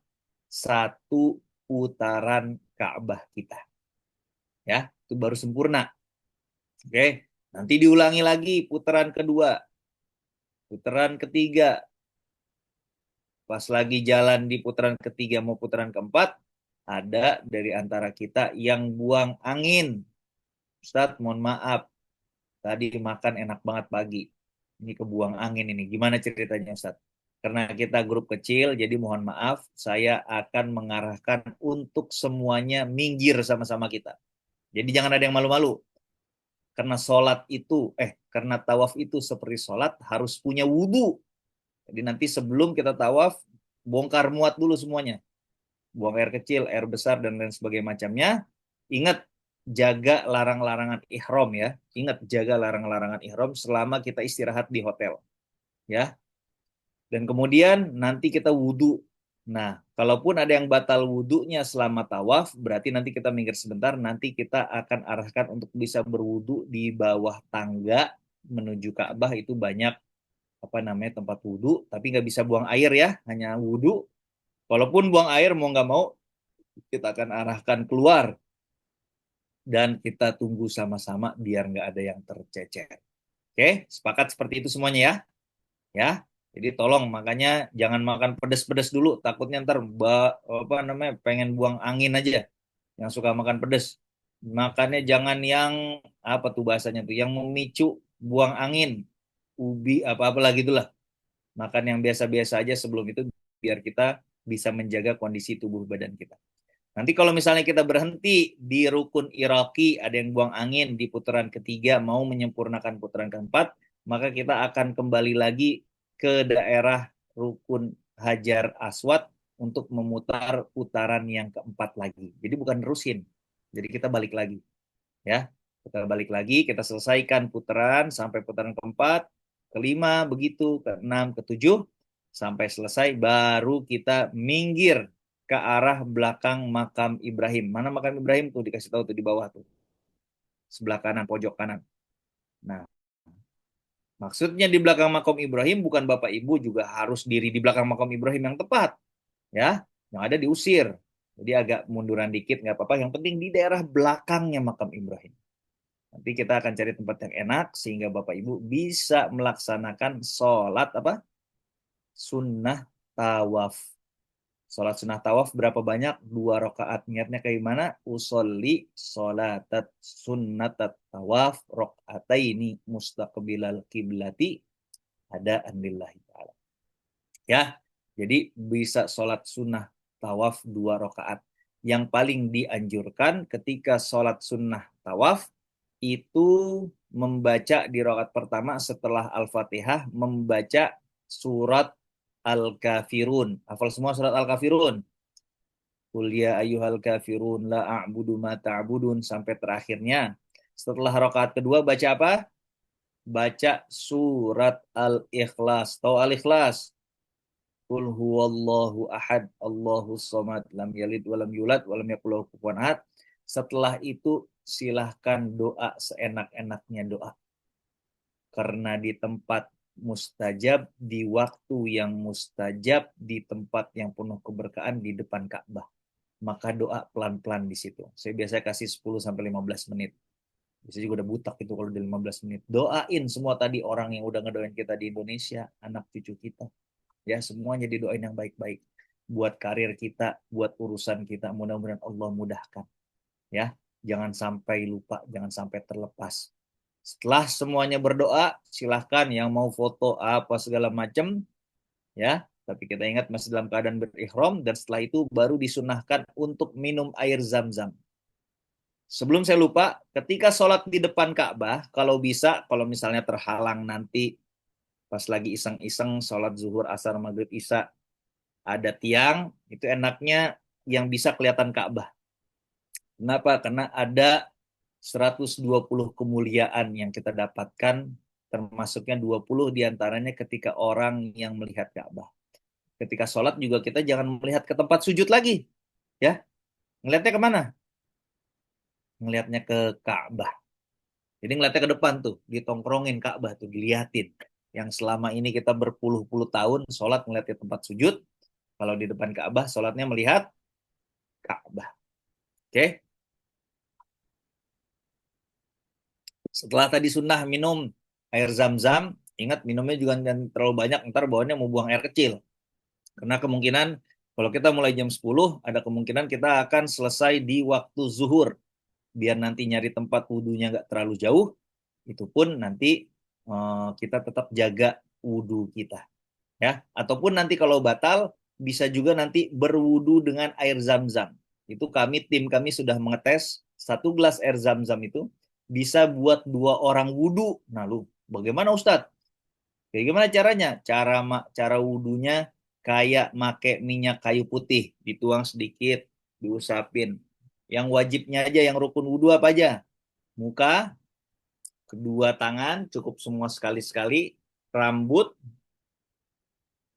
satu putaran Ka'bah kita. Ya, itu baru sempurna. Oke, nanti diulangi lagi putaran kedua, putaran ketiga. Pas lagi jalan di putaran ketiga mau putaran keempat, ada dari antara kita yang buang angin. Ustadz, mohon maaf, tadi makan enak banget pagi. Ini kebuang angin ini. Gimana ceritanya Ustadz? Karena kita grup kecil, jadi mohon maaf, saya akan mengarahkan untuk semuanya minggir sama-sama kita. Jadi jangan ada yang malu-malu. Karena karena tawaf itu seperti sholat, harus punya wudhu. Jadi nanti sebelum kita tawaf, bongkar muat dulu semuanya. Buang air kecil, air besar, dan lain sebagainya macamnya. Ingat, jaga larang-larangan ihram ya. Ingat, jaga larang-larangan ihram selama kita istirahat di hotel. Ya. Dan kemudian nanti kita wudhu. Nah, kalaupun ada yang batal wudhunya selama tawaf, berarti nanti kita minggir sebentar, nanti kita akan arahkan untuk bisa berwudhu di bawah tangga menuju Ka'bah. Itu banyak tempat wudhu, tapi nggak bisa buang air ya, hanya wudhu. Walaupun buang air mau nggak mau, kita akan arahkan keluar. Dan kita tunggu sama-sama biar nggak ada yang tercecer. Oke, sepakat seperti itu semuanya ya. Ya, jadi tolong makanya jangan makan pedas-pedas dulu, takutnya ntar pengen buang angin aja. Yang suka makan pedas, makannya jangan yang bahasanya tuh, yang memicu buang angin, ubi apa-apa lagi itulah. Makan yang biasa-biasa aja sebelum itu biar kita bisa menjaga kondisi tubuh badan kita. Nanti kalau misalnya kita berhenti di rukun Iraki, ada yang buang angin di putaran ketiga, mau menyempurnakan putaran keempat, maka kita akan kembali lagi ke daerah rukun Hajar Aswad untuk memutar putaran yang keempat lagi. Jadi bukan nerusin. Jadi kita balik lagi. Ya, kita balik lagi, kita selesaikan putaran sampai putaran keempat, kelima, begitu, keenam, ketujuh, sampai selesai, baru kita minggir ke arah belakang makam Ibrahim. Mana makam Ibrahim tuh, dikasih tahu tuh di bawah tuh. Sebelah kanan, pojok kanan. Nah, maksudnya di belakang makam Ibrahim bukan Bapak Ibu juga harus diri di belakang makam Ibrahim yang tepat. Ya, yang ada diusir. Jadi agak munduran dikit nggak apa-apa, yang penting di daerah belakangnya makam Ibrahim. Nanti kita akan cari tempat yang enak sehingga Bapak Ibu bisa melaksanakan sholat sunnah tawaf. Sholat sunnah tawaf berapa banyak? 2 rakaat. Niatnya kayak gimana? Usolli sholatat sunnatat tawaf rakaataini mustaqbilal kiblati ada anlillahi ta'ala. Ya, jadi bisa sholat sunnah tawaf 2 rakaat. Yang paling dianjurkan ketika sholat sunnah tawaf itu membaca di rakaat pertama setelah Al-Fatihah, membaca surat Al-Kafirun. Hafal semua surat Al-Kafirun? Qul ya ayyuhal kafirun la a'budu ma ta'budun sampai terakhirnya. Setelah rakaat kedua baca apa? Baca surat Al-Ikhlas. Tahu Al-Ikhlas? Qul huwallahu ahad, Allahus samad, lam yalid walam yulad walam yakul lahu kufuwan ahad. Setelah itu silahkan doa seenak-enaknya doa. Karena di tempat mustajab, di waktu yang mustajab, di tempat yang penuh keberkahan di depan Ka'bah. Maka doa pelan-pelan di situ. Saya biasa kasih 10 sampai 15 menit. Bisa juga udah butak itu kalau udah 15 menit. Doain semua tadi orang yang udah ngedoain kita di Indonesia, anak cucu kita. Ya, semuanya didoain yang baik-baik. Buat karir kita, buat urusan kita, mudah-mudahan Allah mudahkan. Ya, jangan sampai lupa, jangan sampai terlepas. Setelah semuanya berdoa, silahkan yang mau foto apa segala macam, ya. Tapi kita ingat masih dalam keadaan berihram, dan setelah itu baru disunahkan untuk minum air zam-zam. Sebelum saya lupa, ketika sholat di depan Ka'bah, kalau bisa, kalau misalnya terhalang nanti pas lagi iseng-iseng sholat zuhur, asar, maghrib, isya, ada tiang, itu enaknya yang bisa kelihatan Ka'bah. Kenapa? Karena ada 120 kemuliaan yang kita dapatkan, termasuknya 20 diantaranya ketika orang yang melihat Ka'bah. Ketika sholat juga kita jangan melihat ke tempat sujud lagi. Ya, ngelihatnya kemana? Ngelihatnya ke Ka'bah. Jadi ngeliatnya ke depan tuh, ditongkrongin Ka'bah tuh, diliatin. Yang selama ini kita berpuluh-puluh tahun sholat ngeliat ke tempat sujud, kalau di depan Ka'bah sholatnya melihat Ka'bah. Oke? Setelah tadi sunnah minum air zam-zam, ingat minumnya juga jangan terlalu banyak, ntar bawaannya mau buang air kecil. Karena kemungkinan kalau kita mulai jam 10, ada kemungkinan kita akan selesai di waktu zuhur. Biar nanti nyari tempat wudhunya nggak terlalu jauh, itu pun nanti kita tetap jaga wudhu kita. Ya, ataupun nanti kalau batal, bisa juga nanti berwudhu dengan air zam-zam. Itu tim kami sudah mengetes, 1 gelas air zam-zam itu bisa buat 2 orang wudhu. Nah lu, bagaimana Ustadz? Kayak gimana caranya? Cara wudhunya kayak make minyak kayu putih, dituang sedikit, diusapin. Yang wajibnya aja, yang rukun wudhu apa aja? Muka, kedua tangan, cukup semua sekali-sekali, rambut,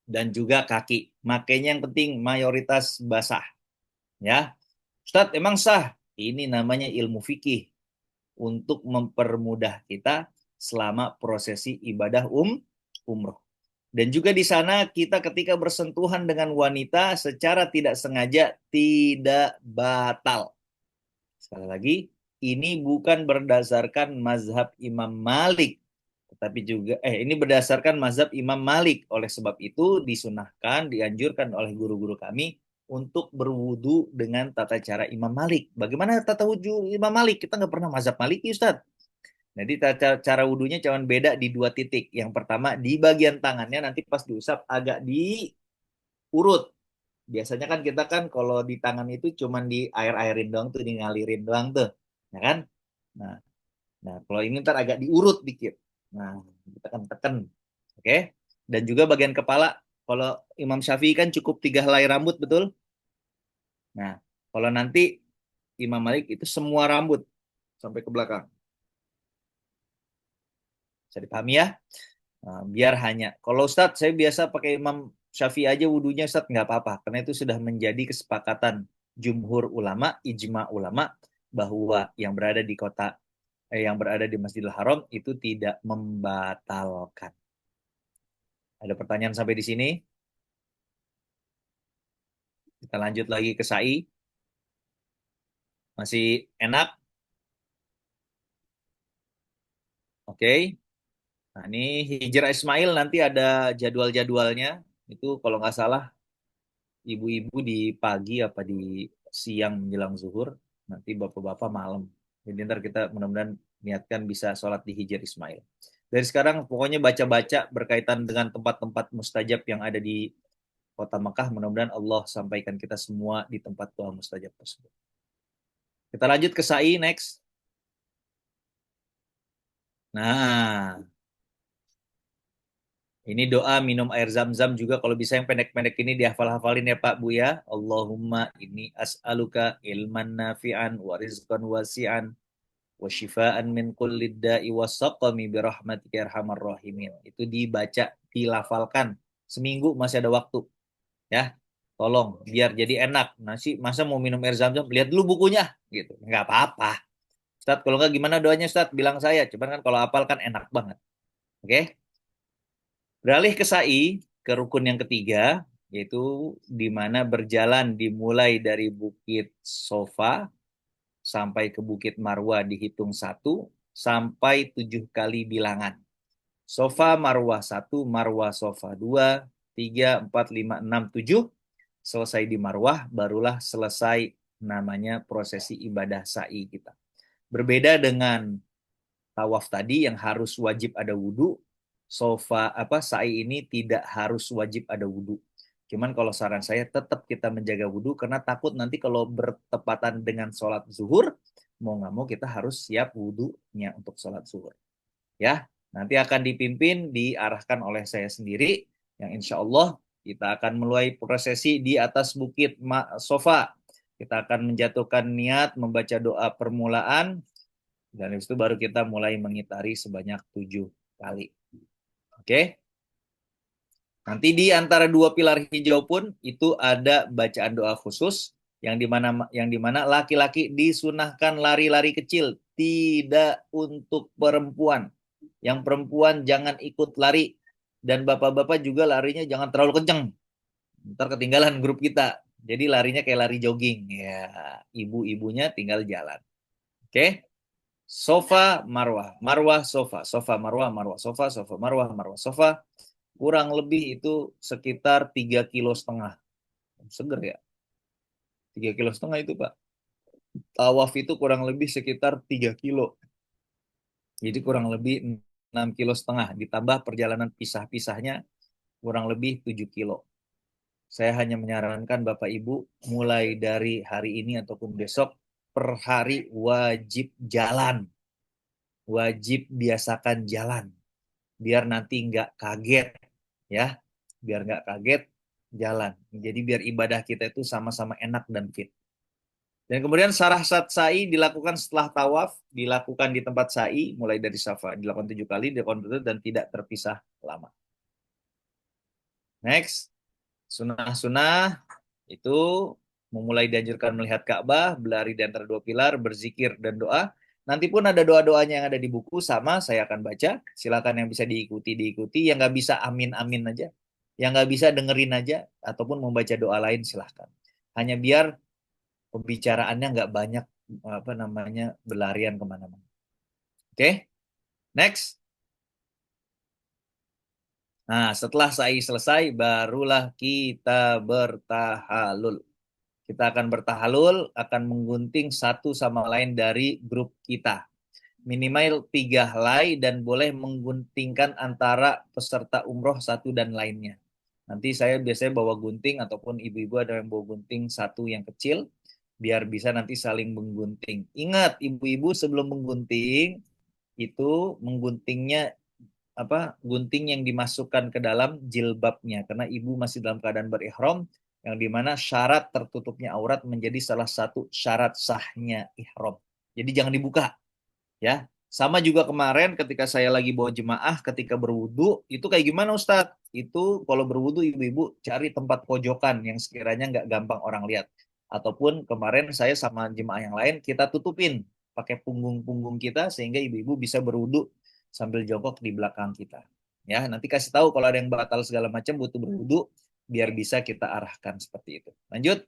dan juga kaki. Makanya yang penting mayoritas basah. Ya, Ustadz, emang sah? Ini namanya ilmu fikih untuk mempermudah kita selama prosesi ibadah umroh. Dan juga di sana kita ketika bersentuhan dengan wanita secara tidak sengaja tidak batal. Sekali lagi, ini bukan berdasarkan mazhab Imam Malik, tetapi juga ini berdasarkan mazhab Imam Malik. Oleh sebab itu disunahkan, dianjurkan oleh guru-guru kami untuk berwudu dengan tata cara Imam Malik. Bagaimana tata wudu Imam Malik? Kita nggak pernah mazhab Maliki, Ustaz. Jadi cara wudunya cuma beda di 2 titik. Yang pertama di bagian tangannya nanti pas diusap agak diurut. Biasanya kan kita kan kalau di tangan itu cuma di air-airin doang tuh, di ngalirin doang tuh. Ya kan? Nah, kalau ini ntar agak diurut dikit. Nah, kita kan tekan. Oke? Dan juga bagian kepala, kalau Imam Syafi'i kan cukup 3 helai rambut, betul? Nah, kalau nanti Imam Malik itu semua rambut sampai ke belakang. Bisa dipahami ya? Nah, biar hanya. Kalau Ustadz, saya biasa pakai Imam Syafi'i aja wudhunya, Ustadz, nggak apa-apa. Karena itu sudah menjadi kesepakatan jumhur ulama, ijma ulama, bahwa yang berada di yang berada di Masjidil Haram itu tidak membatalkan. Ada pertanyaan sampai di sini? Kita lanjut lagi ke sa'i. Masih enak? Oke. Nah, ini Hijrah Ismail nanti ada jadwal-jadwalnya. Itu kalau nggak salah, ibu-ibu di pagi apa di siang menjelang zuhur. Nanti bapak-bapak malam. Jadi ntar kita mudah-mudahan niatkan bisa sholat di Hijrah Ismail. Dari sekarang pokoknya baca-baca berkaitan dengan tempat-tempat mustajab yang ada di Kota Mekah, mudah-mudahan Allah sampaikan kita semua di tempat doa mustajab tersebut. Kita lanjut ke sa'i next. Nah, Ini doa minum air zam-zam juga kalau bisa yang pendek-pendek ini dihafal-hafalin ya Pak Bu ya. Allahumma inni as'aluka ilman nafi'an wa rizqan wasi'an wa shifaan min kulli da'i wa saqami bi rahmatika ya arhamar rahimin. Itu dibaca, dilafalkan. Seminggu masih ada waktu ya. Tolong biar jadi enak. Nasi masa mau minum air zam-zam, lihat dulu bukunya gitu. Enggak apa-apa. Ustaz, kalau enggak gimana doanya Ustaz? Bilang saya. Cuman kan kalau hafal kan enak banget. Oke? Beralih ke sa'i, ke rukun yang ketiga, yaitu di mana berjalan dimulai dari Bukit Sofa sampai ke Bukit Marwa dihitung 1 sampai 7 kali bilangan. Sofa Marwah 1, Marwah Sofa 2, 3, 4, 5, 6, 7. Selesai di Marwah, barulah selesai namanya prosesi ibadah sa'i kita. Berbeda dengan tawaf tadi yang harus wajib ada wudhu, sa'i ini tidak harus wajib ada wudhu. Cuman kalau saran saya tetap kita menjaga wudhu karena takut nanti kalau bertepatan dengan sholat zuhur, mau nggak mau kita harus siap wudhunya untuk sholat zuhur. Ya, nanti akan dipimpin, diarahkan oleh saya sendiri, yang insya Allah kita akan mulai prosesi di atas Bukit Sofa. Kita akan menjatuhkan niat, membaca doa permulaan, dan itu baru kita mulai mengitari sebanyak 7 kali. Oke. Nanti di antara dua pilar hijau pun itu ada bacaan doa khusus yang dimana laki-laki disunahkan lari-lari kecil, tidak untuk perempuan. Yang perempuan jangan ikut lari dan bapak-bapak juga larinya jangan terlalu kenceng. Ntar ketinggalan grup kita. Jadi larinya kayak lari jogging. Ya, ibu-ibunya tinggal jalan. Oke. Sofa, Marwah, Marwah, Sofa, Sofa, Marwah, Marwah, Sofa, Sofa, Marwah, Marwah, Sofa. Kurang lebih itu sekitar 3,5 kilo. Seger ya. 3,5 kilo itu Pak. Tawaf itu kurang lebih sekitar 3 kilo. Jadi kurang lebih 6,5 kilo. Ditambah perjalanan pisah-pisahnya kurang lebih 7 kilo. Saya hanya menyarankan Bapak Ibu mulai dari hari ini ataupun besok per hari wajib jalan. Wajib biasakan jalan. Biar nanti nggak kaget. Ya, biar nggak kaget jalan. Jadi biar ibadah kita itu sama-sama enak dan fit. Dan kemudian sarasat sa'i dilakukan setelah tawaf, dilakukan di tempat sa'i mulai dari Safa, dilakukan 7 kali, dilakukan dan tidak terpisah lama. Next, sunnah-sunnah itu memulai dianjurkan melihat Ka'bah, berlari di antara dua pilar, berzikir dan doa. Nanti pun ada doa-doanya yang ada di buku, sama saya akan baca. Silakan yang bisa diikuti. Yang nggak bisa amin-amin aja. Yang nggak bisa dengerin aja, ataupun membaca doa lain silahkan. Hanya biar pembicaraannya nggak banyak berlarian kemana-mana. Oke, next. Nah, setelah sa'i selesai, barulah kita bertahalul. Kita akan bertahalul, akan menggunting satu sama lain dari grup kita. Minimal 3 helai dan boleh mengguntingkan antara peserta umroh satu dan lainnya. Nanti saya biasanya bawa gunting ataupun ibu-ibu ada yang bawa gunting satu yang kecil, biar bisa nanti saling menggunting. Ingat, ibu-ibu sebelum menggunting, itu mengguntingnya gunting yang dimasukkan ke dalam jilbabnya. Karena ibu masih dalam keadaan berihram, yang dimana syarat tertutupnya aurat menjadi salah satu syarat sahnya ihram. Jadi jangan dibuka, ya. Sama juga kemarin ketika saya lagi bawa jemaah ketika berwudu, itu kayak gimana Ustadz? Itu kalau berwudu ibu-ibu cari tempat pojokan yang sekiranya nggak gampang orang lihat. Ataupun kemarin saya sama jemaah yang lain kita tutupin pakai punggung-punggung kita sehingga ibu-ibu bisa berwudu sambil jongkok di belakang kita. Ya, nanti kasih tahu kalau ada yang batal segala macam butuh berwudu, biar bisa kita arahkan seperti itu. Lanjut.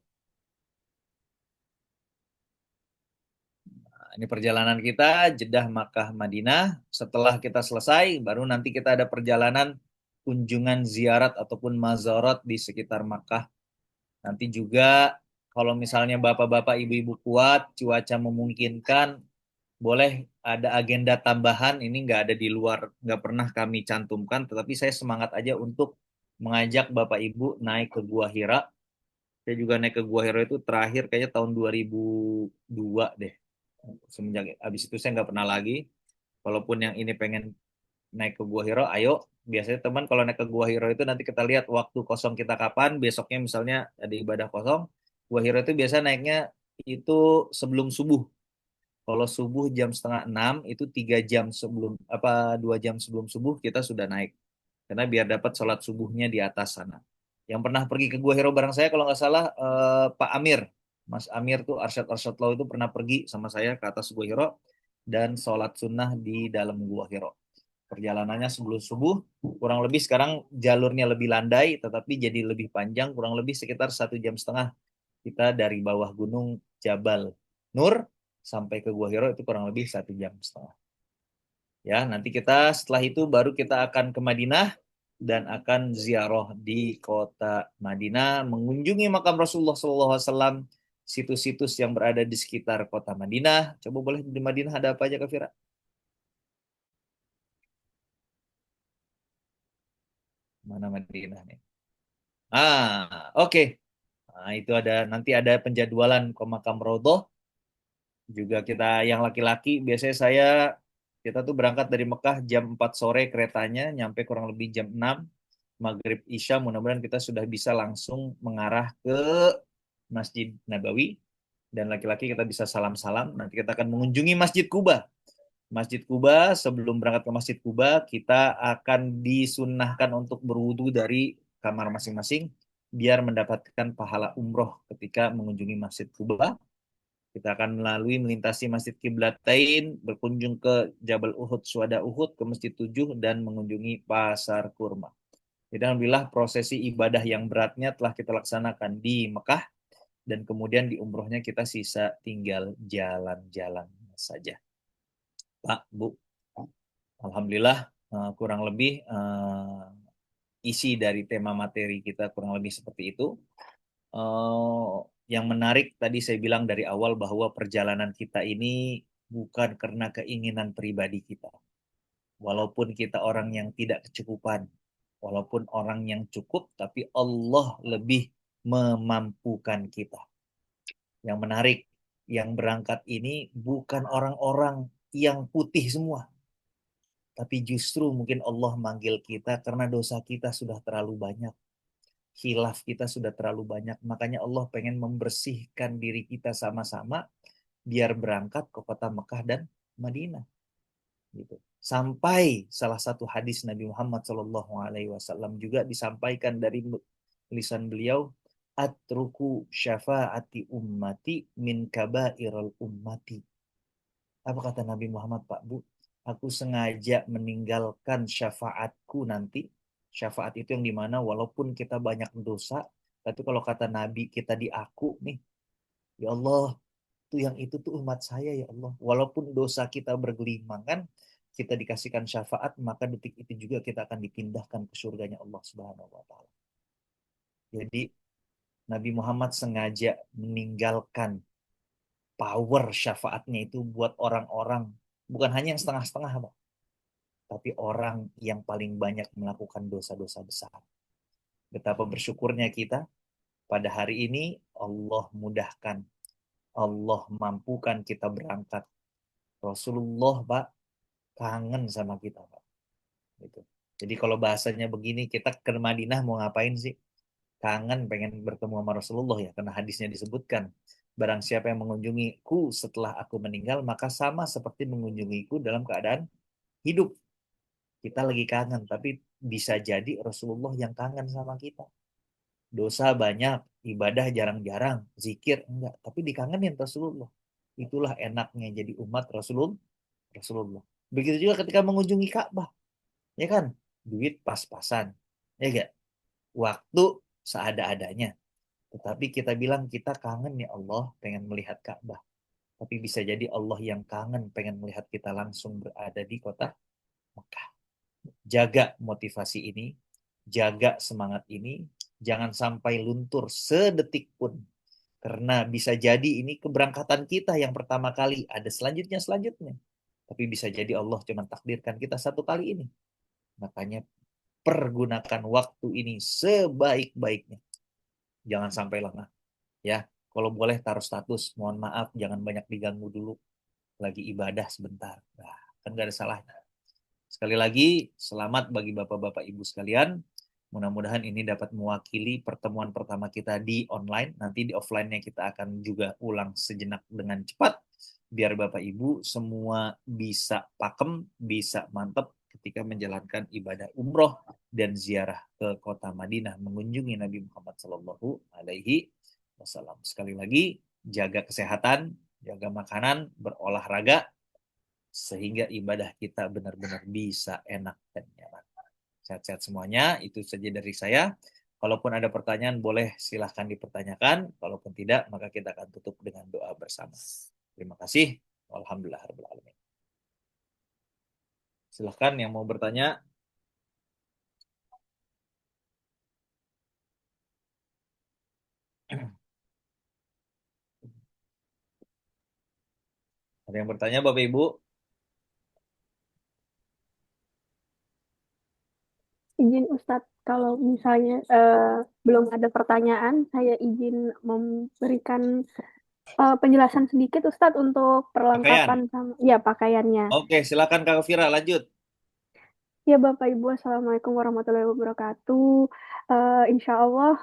Nah, ini perjalanan kita Jeddah Makkah Madinah. Setelah kita selesai, baru nanti kita ada perjalanan kunjungan ziarat ataupun mazarat di sekitar Makkah. Nanti juga kalau misalnya bapak-bapak ibu-ibu kuat, cuaca memungkinkan, boleh ada agenda tambahan. Ini nggak ada di luar, nggak pernah kami cantumkan, tetapi saya semangat aja untuk mengajak Bapak Ibu naik ke Gua Hira. Saya juga naik ke Gua Hira itu terakhir kayaknya tahun 2002 deh. Semenjak habis itu saya nggak pernah lagi. Walaupun yang ini pengen naik ke Gua Hiro, ayo. Biasanya teman kalau naik ke Gua Hiro itu nanti kita lihat waktu kosong kita kapan. Besoknya misalnya ada ibadah kosong. Gua Hiro itu biasa naiknya itu sebelum subuh. Kalau subuh jam setengah 6 itu 3 jam sebelum 2 jam sebelum subuh kita sudah naik. Karena biar dapat sholat subuhnya di atas sana. Yang pernah pergi ke Gua Hiro bareng saya kalau nggak salah Pak Amir. Mas Amir tuh Arsyad Law itu pernah pergi sama saya ke atas Gua Hiro dan sholat sunnah di dalam Gua Hiro. Perjalanannya sebelum subuh, kurang lebih sekarang jalurnya lebih landai, tetapi jadi lebih panjang, kurang lebih sekitar 1,5 jam kita dari bawah gunung Jabal Nur sampai ke Gua Hiro itu kurang lebih 1,5 jam. Ya, nanti kita setelah itu baru kita akan ke Madinah dan akan ziarah di kota Madinah, mengunjungi makam Rasulullah SAW, situs-situs yang berada di sekitar kota Madinah. Coba boleh di Madinah ada apa aja, Kak Fira? Mana Madinah nih? Oke. Nah, itu nanti ada penjadwalan ke makam Raudhah. Juga kita yang laki-laki biasanya kita tuh berangkat dari Mekah jam 4 sore keretanya, nyampe kurang lebih jam 6 Maghrib Isya, mudah-mudahan kita sudah bisa langsung mengarah ke Masjid Nabawi, dan laki-laki kita bisa salam-salam. Nanti kita akan mengunjungi Masjid Kuba. Masjid Kuba, sebelum berangkat ke Masjid Kuba, kita akan disunnahkan untuk berwudu dari kamar masing-masing, biar mendapatkan pahala umroh ketika mengunjungi Masjid Kuba. Kita akan melintasi Masjid Kiblatain, berkunjung ke Jabal Uhud, Suada Uhud, ke Masjid 7, dan mengunjungi Pasar Kurma. Jadi alhamdulillah prosesi ibadah yang beratnya telah kita laksanakan di Mekah, dan kemudian di umrohnya kita sisa tinggal jalan-jalan saja. Pak, Bu, alhamdulillah kurang lebih isi dari tema materi kita kurang lebih seperti itu. Yang menarik tadi saya bilang dari awal bahwa perjalanan kita ini bukan karena keinginan pribadi kita. Walaupun kita orang yang tidak kecukupan, walaupun orang yang cukup, tapi Allah lebih memampukan kita. Yang menarik, yang berangkat ini bukan orang-orang yang putih semua. Tapi justru mungkin Allah manggil kita karena dosa kita sudah terlalu banyak. Khilaf kita sudah terlalu banyak. Makanya Allah pengen membersihkan diri kita sama-sama biar berangkat ke kota Mekah dan Madinah. Gitu. Sampai salah satu hadis Nabi Muhammad SAW juga disampaikan dari lisan beliau, atruku syafaati ummati min kabairal ummati. Apa kata Nabi Muhammad, Pak Bu? Aku sengaja meninggalkan syafaatku nanti. Syafaat itu yang dimana walaupun kita banyak dosa, tapi kalau kata Nabi kita diaku nih, ya Allah, itu tuh umat saya ya Allah. Walaupun dosa kita bergelimangan, kita dikasihkan syafaat, maka detik itu juga kita akan dipindahkan ke surganya Allah Subhanahu wa taala. Jadi Nabi Muhammad sengaja meninggalkan power syafaatnya itu buat orang-orang, bukan hanya yang setengah-setengah, Pak, tapi orang yang paling banyak melakukan dosa-dosa besar. Betapa bersyukurnya kita pada hari ini Allah mudahkan, Allah mampukan kita berangkat. Rasulullah, Pak, kangen sama kita, Pak. Gitu. Jadi kalau bahasanya begini, kita ke Madinah mau ngapain sih? Kangen, pengen bertemu sama Rasulullah ya, karena hadisnya disebutkan. Barang siapa yang mengunjungiku setelah aku meninggal, maka sama seperti mengunjungiku dalam keadaan hidup. Kita lagi kangen, tapi bisa jadi Rasulullah yang kangen sama kita. Dosa banyak, ibadah jarang-jarang, zikir enggak, tapi dikangenin Rasulullah. Itulah enaknya jadi umat Rasulullah. Begitu juga ketika mengunjungi Ka'bah, ya kan? Duit pas-pasan, ya enggak? Waktu seada-adanya. Tetapi kita bilang kita kangen ya Allah, pengen melihat Ka'bah. Tapi bisa jadi Allah yang kangen pengen melihat kita langsung berada di kota Mekah. Jaga motivasi ini, jaga semangat ini, jangan sampai luntur sedetik pun. Karena bisa jadi ini keberangkatan kita yang pertama kali, ada selanjutnya. Tapi bisa jadi Allah cuma takdirkan kita satu kali ini. Makanya pergunakan waktu ini sebaik-baiknya. Jangan sampai lengah. Ya, kalau boleh taruh status, mohon maaf, jangan banyak diganggu dulu. Lagi ibadah sebentar. Nah, kan gak ada salahnya. Sekali lagi, selamat bagi Bapak-Bapak Ibu sekalian. Mudah-mudahan ini dapat mewakili pertemuan pertama kita di online. Nanti di offline-nya kita akan juga ulang sejenak dengan cepat. Biar Bapak Ibu semua bisa pakem, bisa mantep ketika menjalankan ibadah umroh dan ziarah ke kota Madinah, mengunjungi Nabi Muhammad Sallallahu Alaihi Wasallam. Sekali lagi, jaga kesehatan, jaga makanan, berolahraga, sehingga ibadah kita benar-benar bisa enak dan nyaman. Sehat-sehat semuanya, itu saja dari saya. Kalaupun ada pertanyaan, boleh silahkan dipertanyakan. Kalaupun tidak, maka kita akan tutup dengan doa bersama. Terima kasih. Alhamdulillahirrahmanirrahim. Silahkan yang mau bertanya. Ada yang bertanya, Bapak Ibu? Izin Ustadz, kalau misalnya belum ada pertanyaan, saya izin memberikan penjelasan sedikit Ustadz untuk perlengkapan sama ya pakaiannya. Oke, silakan Kak Fira, lanjut. Ya Bapak Ibu, Assalamualaikum warahmatullahi wabarakatuh. Insya Allah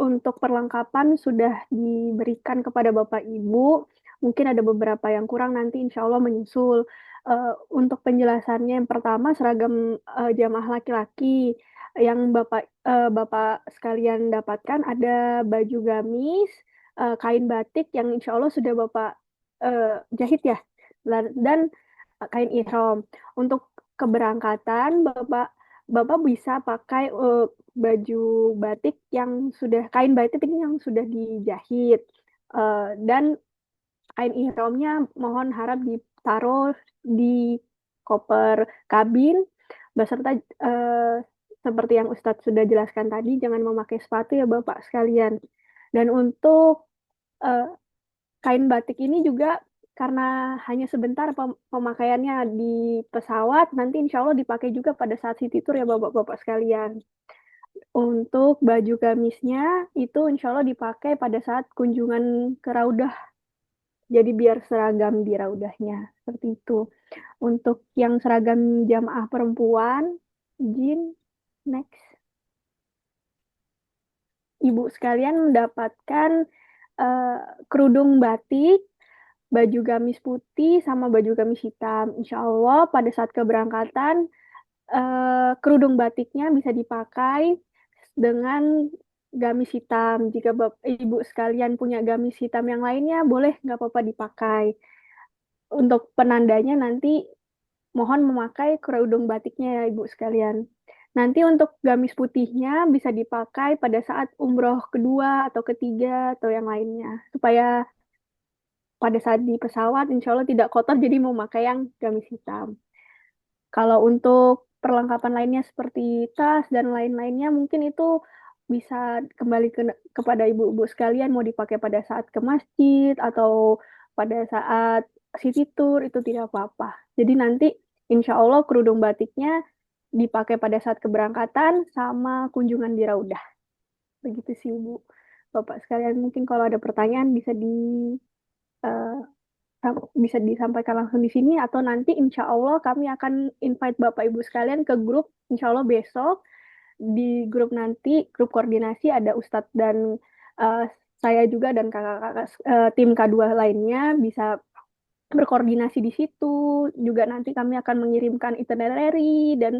untuk perlengkapan sudah diberikan kepada Bapak Ibu. Mungkin ada beberapa yang kurang, nanti insya Allah menyusul. Untuk penjelasannya, yang pertama seragam jamaah laki-laki yang Bapak sekalian dapatkan ada baju gamis, kain batik yang insya Allah sudah Bapak jahit ya, dan kain ihram. Untuk keberangkatan Bapak bisa pakai baju batik yang sudah kain batik ini yang sudah dijahit. Dan kain ihramnya mohon harap ditaruh di koper kabin beserta seperti yang Ustadz sudah jelaskan tadi, jangan memakai sepatu ya Bapak sekalian. Dan untuk kain batik ini juga karena hanya sebentar pemakaiannya di pesawat, nanti insya Allah dipakai juga pada saat city tour ya Bapak-Bapak sekalian. Untuk baju gamisnya itu insya Allah dipakai pada saat kunjungan ke Raudah. Jadi biar seragam di Raudahnya. Seperti itu. Untuk yang seragam jamaah perempuan, izin, next. Ibu sekalian mendapatkan kerudung batik, baju gamis putih, sama baju gamis hitam. Insya Allah pada saat keberangkatan, kerudung batiknya bisa dipakai dengan gamis hitam. Jika Ibu sekalian punya gamis hitam yang lainnya, boleh nggak apa-apa dipakai. Untuk penandanya nanti mohon memakai kerudung batiknya ya Ibu sekalian. Nanti untuk gamis putihnya bisa dipakai pada saat umroh kedua atau ketiga atau yang lainnya. Supaya pada saat di pesawat insya Allah tidak kotor jadi mau pakai yang gamis hitam. Kalau untuk perlengkapan lainnya seperti tas dan lain-lainnya mungkin itu bisa kembali kepada ibu-ibu sekalian mau dipakai pada saat ke masjid atau pada saat city tour itu tidak apa-apa. Jadi nanti insya Allah kerudung batiknya dipakai pada saat keberangkatan sama kunjungan di Raudah. Begitu sih Ibu. Bapak sekalian mungkin kalau ada pertanyaan uh, bisa disampaikan langsung di sini atau nanti insya Allah kami akan invite Bapak Ibu sekalian ke grup insya Allah besok di grup nanti grup koordinasi ada Ustadz dan saya juga dan kakak-kakak tim K2 lainnya bisa berkoordinasi di situ juga nanti kami akan mengirimkan itinerary dan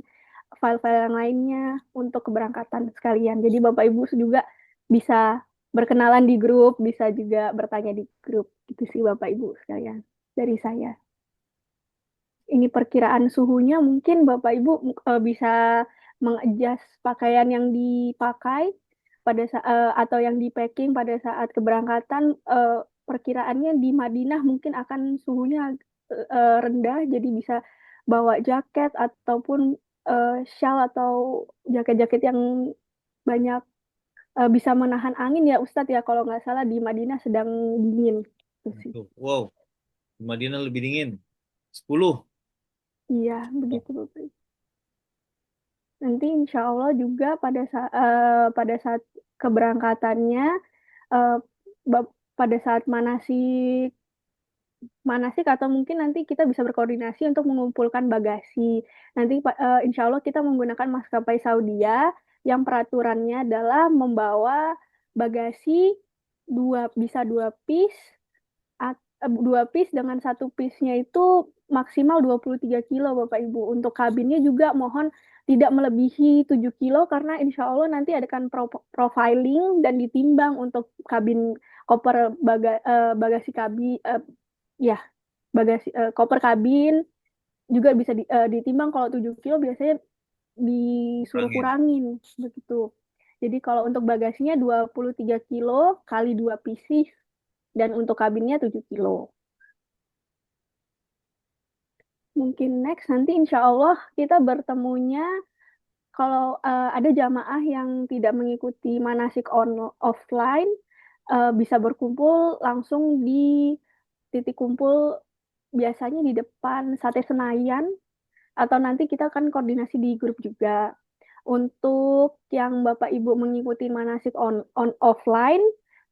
file-file yang lainnya untuk keberangkatan sekalian jadi Bapak Ibu juga bisa berkenalan di grup, bisa juga bertanya di grup. Itu sih Bapak Ibu sekalian dari saya. Ini perkiraan suhunya mungkin Bapak Ibu bisa mengadjust pakaian yang dipakai pada atau yang di packing pada saat keberangkatan. Perkiraannya di Madinah mungkin akan suhunya rendah, jadi bisa bawa jaket ataupun shawl atau jaket-jaket yang banyak bisa menahan angin ya Ustadz ya kalau nggak salah di Madinah sedang dingin. Wow, di Madinah lebih dingin. 10. Iya, begitu Bapak. Nanti insya Allah juga pada saat keberangkatannya pada saat manasik manasik atau mungkin nanti kita bisa berkoordinasi untuk mengumpulkan bagasi. Nanti insya Allah kita menggunakan maskapai Saudia yang peraturannya adalah membawa bagasi bisa dua piece, dua piece dengan satu piece-nya itu maksimal 23 kilo Bapak Ibu. Untuk kabinnya juga mohon tidak melebihi 7 kilo karena insya Allah nanti akan profiling dan ditimbang untuk kabin koper bagasi kabin ya bagasi koper kabin juga bisa ditimbang. Kalau 7 kilo biasanya disuruh kurangin begitu. Jadi kalau untuk bagasinya 23 kilo kali 2 pieces dan untuk kabinnya 7 kilo. Mungkin next nanti insya Allah kita bertemunya kalau ada jamaah yang tidak mengikuti manasik offline bisa berkumpul langsung di titik kumpul biasanya di depan Sate Senayan atau nanti kita akan koordinasi di grup juga. Untuk yang Bapak Ibu mengikuti manasik on offline,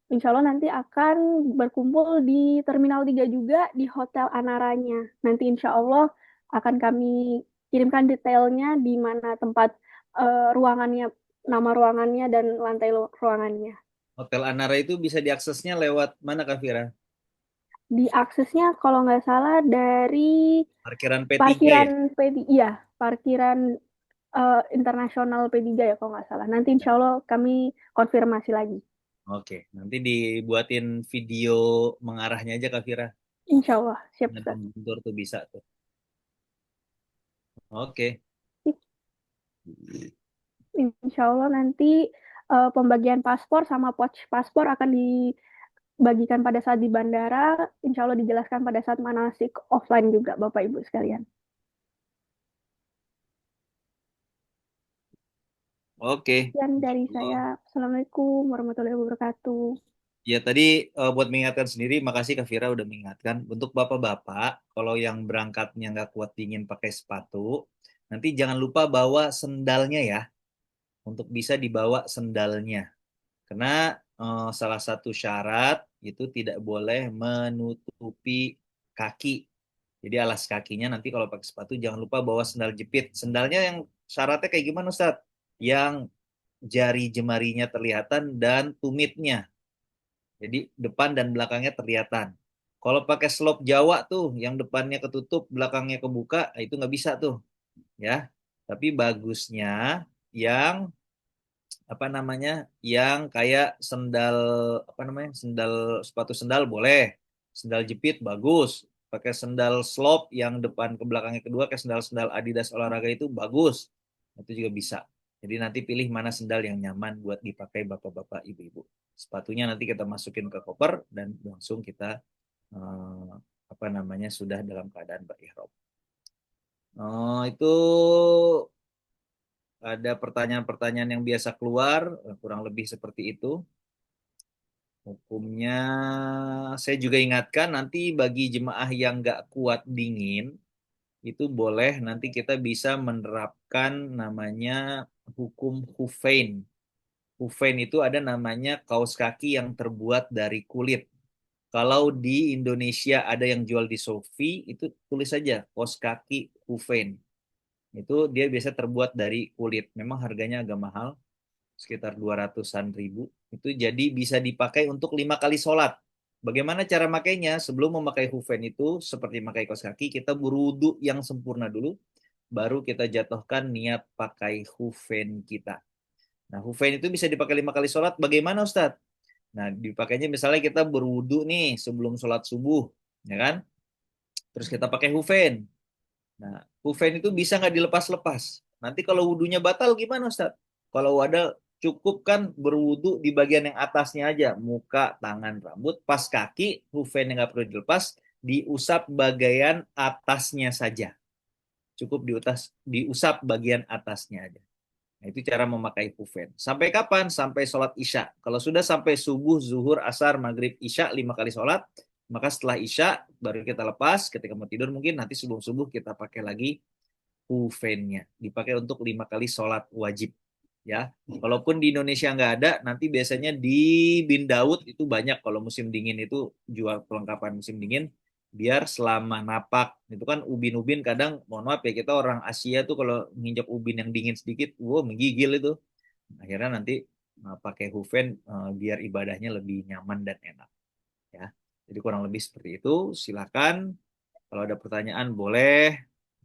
insya Allah nanti akan berkumpul di Terminal 3 juga di Hotel Anaranya. Nanti insya Allah akan kami kirimkan detailnya di mana tempat ruangannya, nama ruangannya dan lantai ruangannya. Hotel Anara itu bisa diaksesnya lewat mana Kak Fira? Diaksesnya kalau nggak salah dari Parkiran P3 parkiran P3, iya, parkiran internasional P3 ya kalau nggak salah. Nanti insya Allah kami konfirmasi lagi. Oke, nanti dibuatin video mengarahnya aja Kak Fira. Insya Allah, siap Dengan Ustaz. pembentur tuh bisa tuh. Oke. Insya Allah nanti pembagian paspor sama pouch paspor akan dibagikan pada saat di bandara. Insya Allah dijelaskan pada saat manasik offline juga Bapak Ibu sekalian. Oke. Sekian dari saya. Assalamualaikum warahmatullahi wabarakatuh. Ya tadi buat mengingatkan sendiri, makasih Kak Fira udah mengingatkan. Untuk bapak-bapak, kalau yang berangkatnya nggak kuat dingin pakai sepatu, nanti jangan lupa bawa sendalnya ya. Untuk bisa dibawa sendalnya. Karena salah satu syarat itu tidak boleh menutupi kaki. Jadi alas kakinya nanti kalau pakai sepatu jangan lupa bawa sendal jepit. Sendalnya yang syaratnya kayak gimana Ustadz? Yang jari jemarinya terlihatan dan tumitnya. Jadi depan dan belakangnya terlihatan. Kalau pakai slop Jawa tuh yang depannya ketutup, belakangnya kebuka, itu nggak bisa tuh, ya. Tapi bagusnya yang apa namanya? Yang kayak sendal apa namanya? Sendal sepatu sendal boleh. Sendal jepit bagus. Pakai sendal slop yang depan ke belakangnya kedua kayak sendal-sendal Adidas olahraga itu bagus. Itu juga bisa. Jadi nanti pilih mana sendal yang nyaman buat dipakai bapak-bapak, ibu-ibu. Sepatunya nanti kita masukin ke koper dan langsung kita apa namanya sudah dalam keadaan berihram. Itu ada pertanyaan-pertanyaan yang biasa keluar, kurang lebih seperti itu. Hukumnya, saya juga ingatkan nanti bagi jemaah yang nggak kuat dingin, itu boleh nanti kita bisa menerapkan namanya hukum Hufain. Hufain itu ada namanya kaos kaki yang terbuat dari kulit. Kalau di Indonesia ada yang jual di Shopee, itu tulis saja kaos kaki Hufain. Itu dia biasa terbuat dari kulit. Memang harganya agak mahal, sekitar 200-an ribu. Itu jadi bisa dipakai untuk 5 kali sholat. Bagaimana cara makainya? Sebelum memakai hufen itu, seperti memakai kaos kaki, kita berwudu yang sempurna dulu. Baru kita jatuhkan niat pakai hufen kita. Nah, hufen itu bisa dipakai 5 kali sholat. Bagaimana Ustadz? Nah, dipakainya misalnya kita berwudu nih sebelum sholat subuh. Ya kan? Terus kita pakai hufen. Nah, hufen itu bisa nggak dilepas-lepas? Nanti kalau wudunya batal gimana Ustaz? Kalau ada cukup kan berwudu di bagian yang atasnya aja, muka, tangan, rambut, pas kaki, hufen yang nggak perlu dilepas, diusap bagian atasnya saja. Cukup diusap bagian atasnya aja. Nah, itu cara memakai hufen. Sampai kapan? Sampai sholat isya. Kalau sudah sampai subuh, zuhur, asar, maghrib, isya, 5 kali sholat, maka setelah isya baru kita lepas. Ketika mau tidur mungkin nanti sebelum subuh kita pakai lagi hufennya. Dipakai untuk 5 kali sholat wajib. Ya, walaupun di Indonesia nggak ada, nanti biasanya di Bin Daud itu banyak kalau musim dingin itu jual perlengkapan musim dingin. biar selama napak itu kan ubin-ubin kadang mohon maaf ya kita orang Asia tuh kalau nginjak ubin yang dingin sedikit, wow menggigil itu. Akhirnya nanti pakai hufen biar ibadahnya lebih nyaman dan enak ya. Jadi kurang lebih seperti itu. Silakan kalau ada pertanyaan boleh.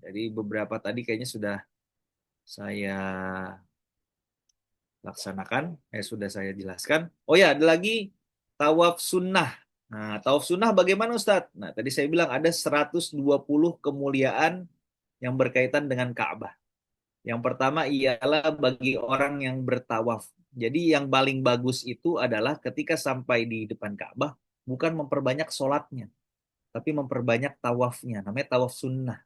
Jadi beberapa tadi kayaknya sudah saya laksanakan, sudah saya jelaskan. Oh ya, ada lagi tawaf sunnah. Nah, tawaf sunnah bagaimana Ustadz? Nah, tadi saya bilang ada 120 kemuliaan yang berkaitan dengan Ka'bah. Yang pertama ialah bagi orang yang bertawaf. Jadi yang paling bagus itu adalah ketika sampai di depan Ka'bah, bukan memperbanyak sholatnya, tapi memperbanyak tawafnya. Namanya tawaf sunnah.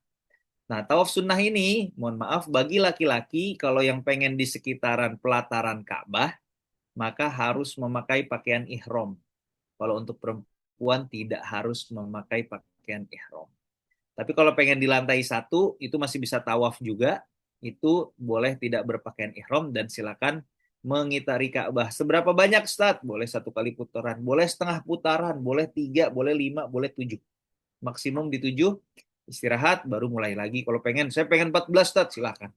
Nah, tawaf sunnah ini, mohon maaf, bagi laki-laki kalau yang pengen di sekitaran pelataran Ka'bah, maka harus memakai pakaian ihram. Kalau untuk perempuan tidak harus memakai pakaian ihram. Tapi kalau pengen di lantai 1, itu masih bisa tawaf juga. Itu boleh tidak berpakaian ihram dan silakan mengitari Ka'bah. Seberapa banyak, Ustaz? Boleh 1 kali putaran, boleh setengah putaran, boleh 3, boleh 5, boleh 7. Maksimum di 7, istirahat, baru mulai lagi. Kalau pengen, saya pengen 14, Ustaz, silakan.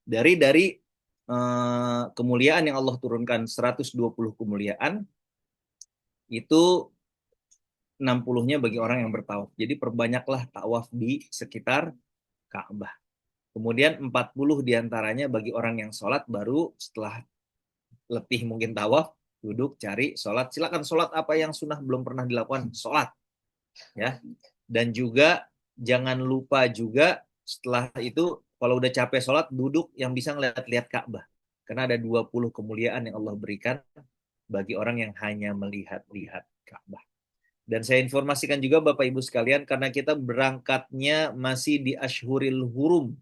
Dari kemuliaan yang Allah turunkan 120 kemuliaan, itu 60-nya bagi orang yang bertawaf. Jadi perbanyaklah tawaf di sekitar Ka'bah. Kemudian 40 diantaranya bagi orang yang sholat, baru setelah letih mungkin tawaf, duduk, cari, sholat. Silakan sholat apa yang sunnah belum pernah dilakukan, sholat. Ya. Dan juga jangan lupa juga setelah itu, kalau udah capek sholat, duduk yang bisa ngeliat-liat Ka'bah. Karena ada 20 kemuliaan yang Allah berikan bagi orang yang hanya melihat-lihat Ka'bah. Dan saya informasikan juga Bapak Ibu sekalian, karena kita berangkatnya masih di Ashhuril Hurum.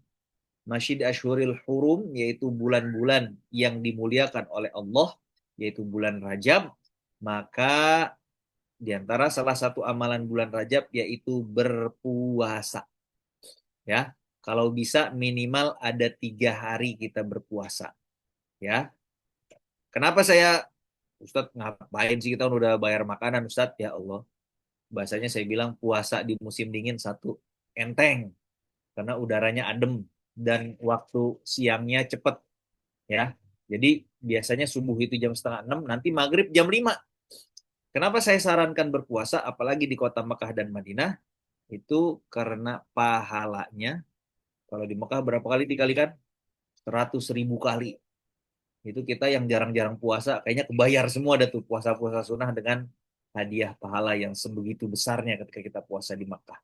Masih di Ashhuril Hurum, yaitu bulan-bulan yang dimuliakan oleh Allah, yaitu bulan Rajab. Maka di antara salah satu amalan bulan Rajab yaitu berpuasa. Ya, kalau bisa minimal ada 3 hari kita berpuasa. Ya, kenapa saya, Ustadz ngapain sih kita udah bayar makanan Ustadz? Ya Allah, bahasanya saya bilang puasa di musim dingin satu enteng karena udaranya adem dan waktu siangnya cepet ya. Jadi biasanya subuh itu jam 5:30, nanti maghrib jam 5. Kenapa saya sarankan berpuasa apalagi di kota Mekah dan Madinah? Itu karena pahalanya, kalau di Mekah berapa kali dikalikan? 100.000 kali. Itu kita yang jarang-jarang puasa kayaknya kebayar semua ada tuh puasa-puasa sunnah dengan hadiah pahala yang sebegitu besarnya ketika kita puasa di Makkah.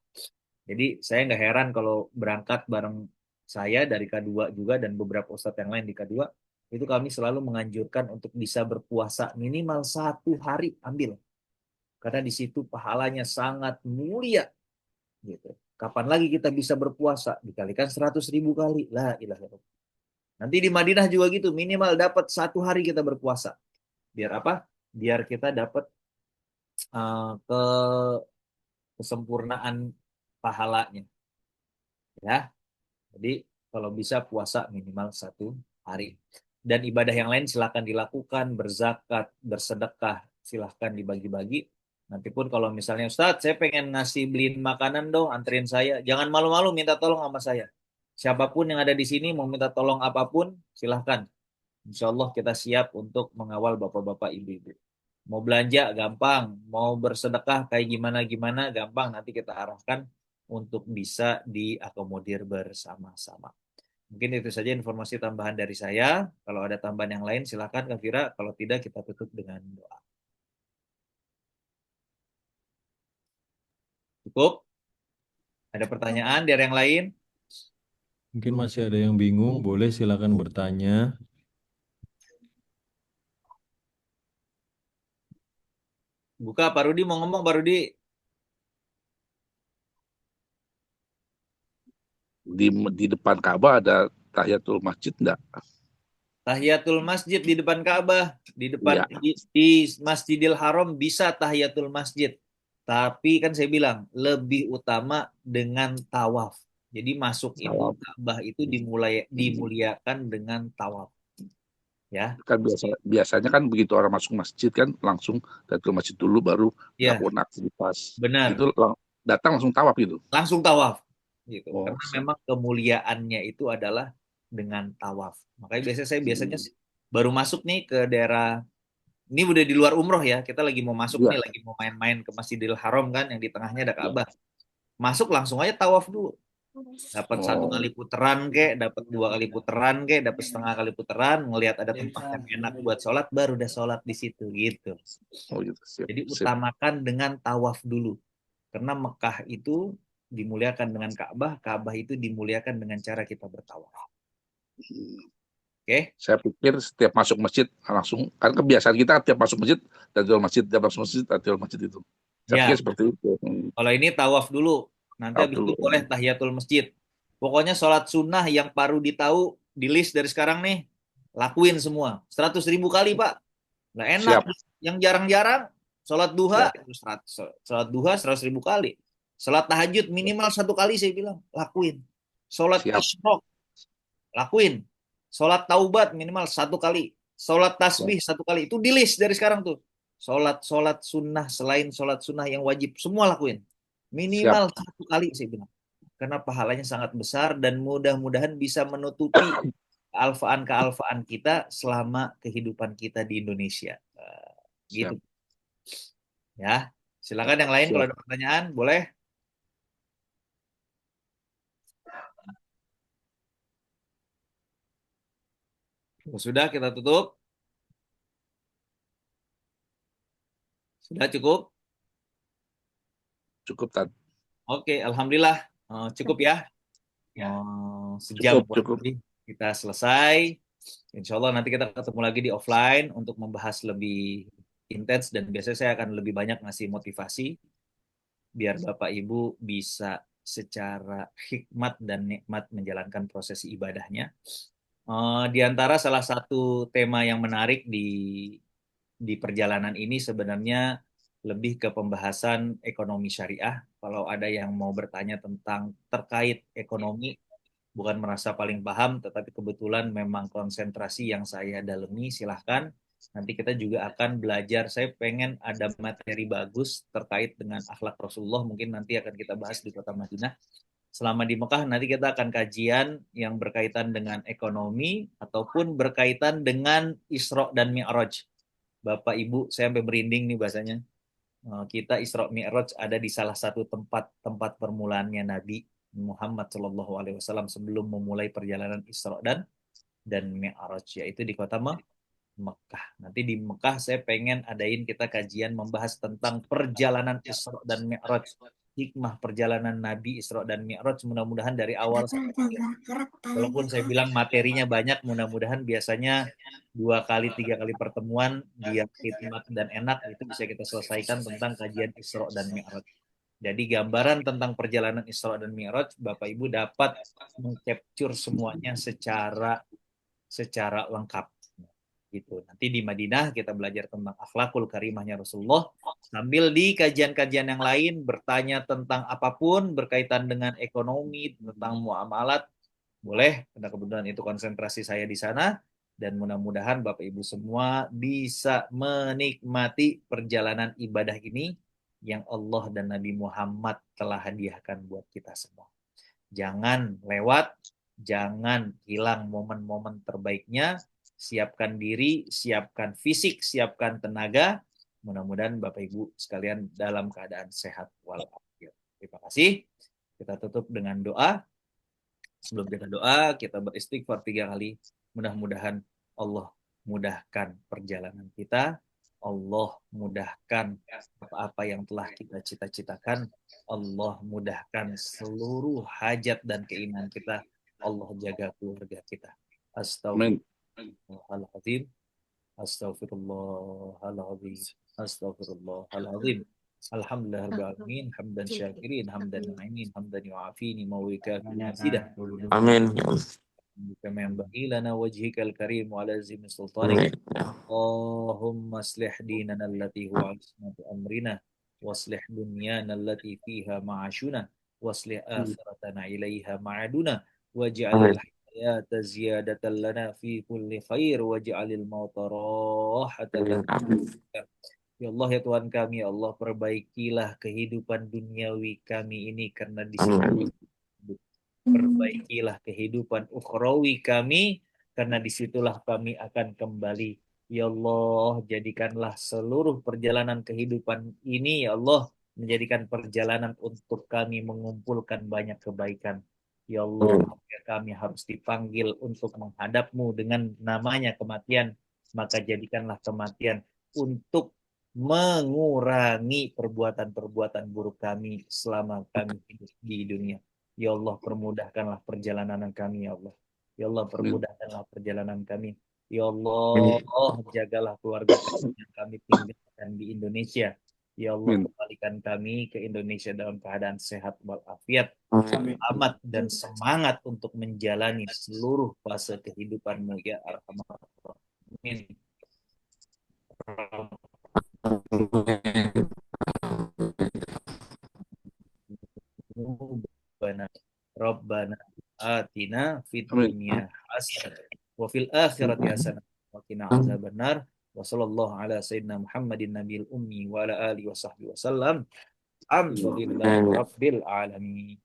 Jadi saya nggak heran kalau berangkat bareng saya dari K2 juga dan beberapa ustadz yang lain di K2, itu kami selalu menganjurkan untuk bisa berpuasa minimal 1 hari ambil. Karena di situ pahalanya sangat mulia. Gitu. Kapan lagi kita bisa berpuasa? Dikalikan 100.000 kali. La ilaha illallah. Nanti di Madinah juga gitu, minimal dapat 1 hari kita berpuasa. Biar apa? Biar kita dapat kesempurnaan pahalanya. Ya, jadi kalau bisa puasa minimal 1 hari. Dan ibadah yang lain silakan dilakukan, berzakat, bersedekah, silahkan dibagi-bagi. Nanti pun kalau misalnya Ustadz, saya pengen ngasih beliin makanan dong, anterin saya. Jangan malu-malu minta tolong sama saya. Siapapun yang ada di sini mau minta tolong apapun, silahkan. Insya Allah kita siap untuk mengawal bapak-bapak, ibu-ibu. Mau belanja gampang, mau bersedekah kayak gimana-gimana gampang, nanti kita arahkan untuk bisa diakomodir bersama-sama. Mungkin itu saja informasi tambahan dari saya. Kalau ada tambahan yang lain silakan Kak Fira, kalau tidak kita tutup dengan doa. Cukup? Ada pertanyaan dari yang lain? Mungkin masih ada yang bingung, boleh silakan bertanya. Buka, Pak Rudi mau ngomong, Pak Rudi. Di depan Ka'bah ada tahiyatul masjid enggak? Tahiyatul masjid di depan Ka'bah, di depan Iya. di Masjidil Haram bisa tahiyatul masjid. Tapi kan saya bilang lebih utama dengan tawaf. Jadi masuk itu Tawaf. Ka'bah itu dimuliakan dengan tawaf. Ya, Kan biasanya kan begitu orang masuk masjid kan langsung tahiyatul masjid dulu baru ya, melakukan aktivitas. benar. Itu datang langsung tawaf gitu. Langsung tawaf gitu. Oh, Karena memang kemuliaannya itu adalah dengan tawaf. Makanya biasanya baru masuk nih ke daerah, ini udah di luar umroh ya. Kita lagi mau masuk iya, nih, lagi mau main-main ke Masjidil Haram kan, yang di tengahnya ada iya. Ka'bah. Masuk langsung aja tawaf dulu. Dapat satu Oh, kali puteran kek, dapat dua kali puteran kek, dapat setengah kali puteran, ngelihat ada tempat yang enak buat sholat, baru udah sholat di situ gitu. oh gitu, sip, Jadi sip. utamakan dengan tawaf dulu. Karena Mekah itu dimuliakan dengan Ka'bah, Ka'bah itu dimuliakan dengan cara kita bertawaf. Oke? Saya pikir setiap masuk masjid langsung, kan kebiasaan kita tiap masuk masjid tahiyatul masjid itu. Saya Ya, pikir seperti itu. kalau ini tawaf dulu. Nanti Tahu habis dulu. itu boleh tahiyatul masjid. Pokoknya sholat sunnah yang baru ditahu, di list dari sekarang nih, lakuin semua. 100.000 kali, Pak. Nggak enak. Siap, Yang jarang-jarang, sholat duha, siap, sholat duha 100.000 kali. Sholat tahajud minimal 1 kali saya bilang, lakuin. Sholat siap, isyraq, lakuin. Sholat taubat minimal 1 kali. Sholat siap, tasbih 1 kali. Itu di list dari sekarang tuh. Sholat sunnah selain sholat sunnah yang wajib. Semua lakuin. siap. Minimal 1 kali saya bilang. Karena pahalanya sangat besar dan mudah-mudahan bisa menutupi kealfaan-kealfaan kita selama kehidupan kita di Indonesia. Gitu. Siap, Ya. Silakan yang lain kalau siap. ada pertanyaan, boleh. Sudah kita tutup. Sudah cukup. Cukup, Tan. Oke, alhamdulillah. Cukup ya. Sejam Cukup, kurang cukup. lebih kita selesai. Insya Allah nanti kita ketemu lagi di offline untuk membahas lebih intens dan biasanya saya akan lebih banyak ngasih motivasi biar Bapak Ibu bisa secara hikmat dan nikmat menjalankan prosesi ibadahnya. Di antara salah satu tema yang menarik di perjalanan ini sebenarnya lebih ke pembahasan ekonomi syariah. Kalau ada yang mau bertanya tentang terkait ekonomi, bukan merasa paling paham, tetapi kebetulan memang konsentrasi yang saya dalami, silahkan. Nanti kita juga akan belajar, saya pengen ada materi bagus terkait dengan akhlak Rasulullah, mungkin nanti akan kita bahas di kota Madinah. Selama di Mekah, nanti kita akan kajian yang berkaitan dengan ekonomi, ataupun berkaitan dengan Isra dan Mi'raj. Bapak Ibu, saya sampai merinding nih bahasanya. Kita Isra Mi'raj ada di salah satu tempat permulaannya Nabi Muhammad Shallallahu Alaihi Wasallam sebelum memulai perjalanan Isra dan Mi'raj, yaitu di kota Mekah. Nanti di Mekah saya pengen adain kita kajian membahas tentang perjalanan Isra dan Mi'raj, hikmah perjalanan Nabi Isra dan Mi'raj. Mudah-mudahan dari awal sampai akhir. Walaupun saya bilang materinya banyak, mudah-mudahan biasanya 2 kali 3 kali pertemuan dia khidmat dan enak itu bisa kita selesaikan tentang kajian Isra dan Mi'raj. Jadi gambaran tentang perjalanan Isra dan Mi'raj Bapak Ibu dapat mengcapture semuanya secara lengkap gitu. Nanti di Madinah kita belajar tentang akhlakul karimahnya Rasulullah, sambil di kajian-kajian yang lain bertanya tentang apapun berkaitan dengan ekonomi, tentang muamalat, boleh, karena kebetulan itu konsentrasi saya di sana, dan mudah-mudahan Bapak Ibu semua bisa menikmati perjalanan ibadah ini yang Allah dan Nabi Muhammad telah hadiahkan buat kita semua. Jangan lewat, jangan hilang momen-momen terbaiknya, siapkan diri, siapkan fisik, siapkan tenaga, mudah-mudahan Bapak Ibu sekalian dalam keadaan sehat walafiat. Terima kasih. Kita tutup dengan doa. Sebelum kita doa, kita beristighfar 3 kali. Mudah-mudahan Allah mudahkan perjalanan kita. Allah mudahkan apa-apa yang telah kita cita-citakan. Allah mudahkan seluruh hajat dan keinginan kita. Allah jaga keluarga kita. Amin. Astaghfirullahaladzim. Astaghfirullahaladzim. Astaghfirullahaladzim. Alhamdulillah rabbil alamin, hamdan syakirin, hamdan na'imin, hamdan yu'afini, mawika fidah. Amin. Kama yanbaghi lana wajhikal karim wa ala azimi sultanik. Amin. Allahumma aslih dinana allati huwa ismatu amrina, waslih dunyana allati fiha ma'ashuna, waslih akhiratana ilaiha ma'aduna, waj'alil Amin. hayata ziyadatan lana fi kulli khair waj'alil mauta rahatan lana. Ya Allah ya Tuhan kami, ya Allah perbaikilah kehidupan duniawi kami ini karena di situ perbaikilah kehidupan ukhrawi kami karena disitulah kami akan kembali. Ya Allah, jadikanlah seluruh perjalanan kehidupan ini, ya Allah, menjadikan perjalanan untuk kami mengumpulkan banyak kebaikan. Ya Allah, ya kami harus dipanggil untuk menghadap-Mu dengan namanya kematian, maka jadikanlah kematian untuk mengurangi perbuatan-perbuatan buruk kami selama kami hidup di dunia. Ya Allah, permudahkanlah perjalanan kami, ya Allah. Ya Allah, permudahkanlah perjalanan kami. Ya Allah, jagalah keluarga kami yang kami tinggalkan di Indonesia. Ya Allah, kembalikan kami ke Indonesia dalam keadaan sehat walafiat, selamat dan semangat untuk menjalani seluruh fase kehidupan-Mu, ya Arhamar Rahimin. Rabbana atina fid dunya hasanah wa fil akhirati hasanah wa qina azabannar wa sallallahu ala sayyidina Muhammadin nabiyil ummi wa ala alihi wa sahbihi wasallam. Alhamdulillahi rabbil alamin.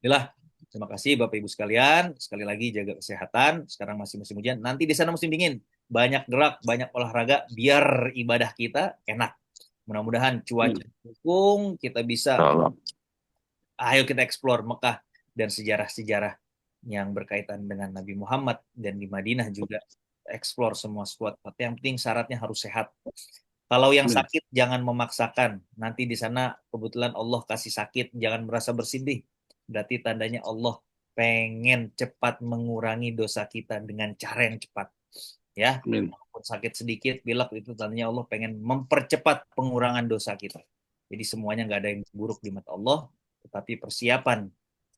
Inilah, terima kasih Bapak Ibu sekalian. Sekali lagi jaga kesehatan. Sekarang masih musim hujan. Nanti di sana musim dingin. Banyak gerak, banyak olahraga biar ibadah kita enak. Mudah-mudahan cuaca dukung, kita bisa ayo kita eksplor Mekah dan sejarah-sejarah yang berkaitan dengan Nabi Muhammad, dan di Madinah juga eksplor semua spot. Tapi yang penting syaratnya harus sehat. Kalau yang sakit jangan memaksakan. Nanti di sana kebetulan Allah kasih sakit, jangan merasa bersedih. Berarti tandanya Allah pengen cepat mengurangi dosa kita dengan cara yang cepat. Ya, walaupun sakit sedikit, pilek, itu tandanya Allah pengen mempercepat pengurangan dosa kita. Jadi semuanya nggak ada yang buruk di mata Allah, tetapi persiapan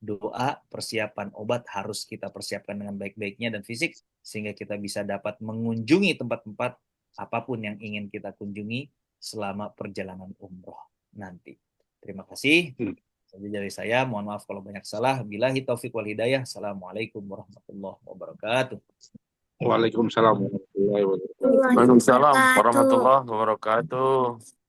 doa, persiapan obat harus kita persiapkan dengan baik-baiknya dan fisik, sehingga kita bisa dapat mengunjungi tempat-tempat apapun yang ingin kita kunjungi selama perjalanan umroh nanti. Terima kasih. Saja dari saya, mohon maaf kalau banyak salah. Billahi taufik wal hidayah. Assalamualaikum warahmatullahi wabarakatuh. Waalaikumsalam warahmatullahi wabarakatuh. Waalaikumsalam warahmatullahi wabarakatuh.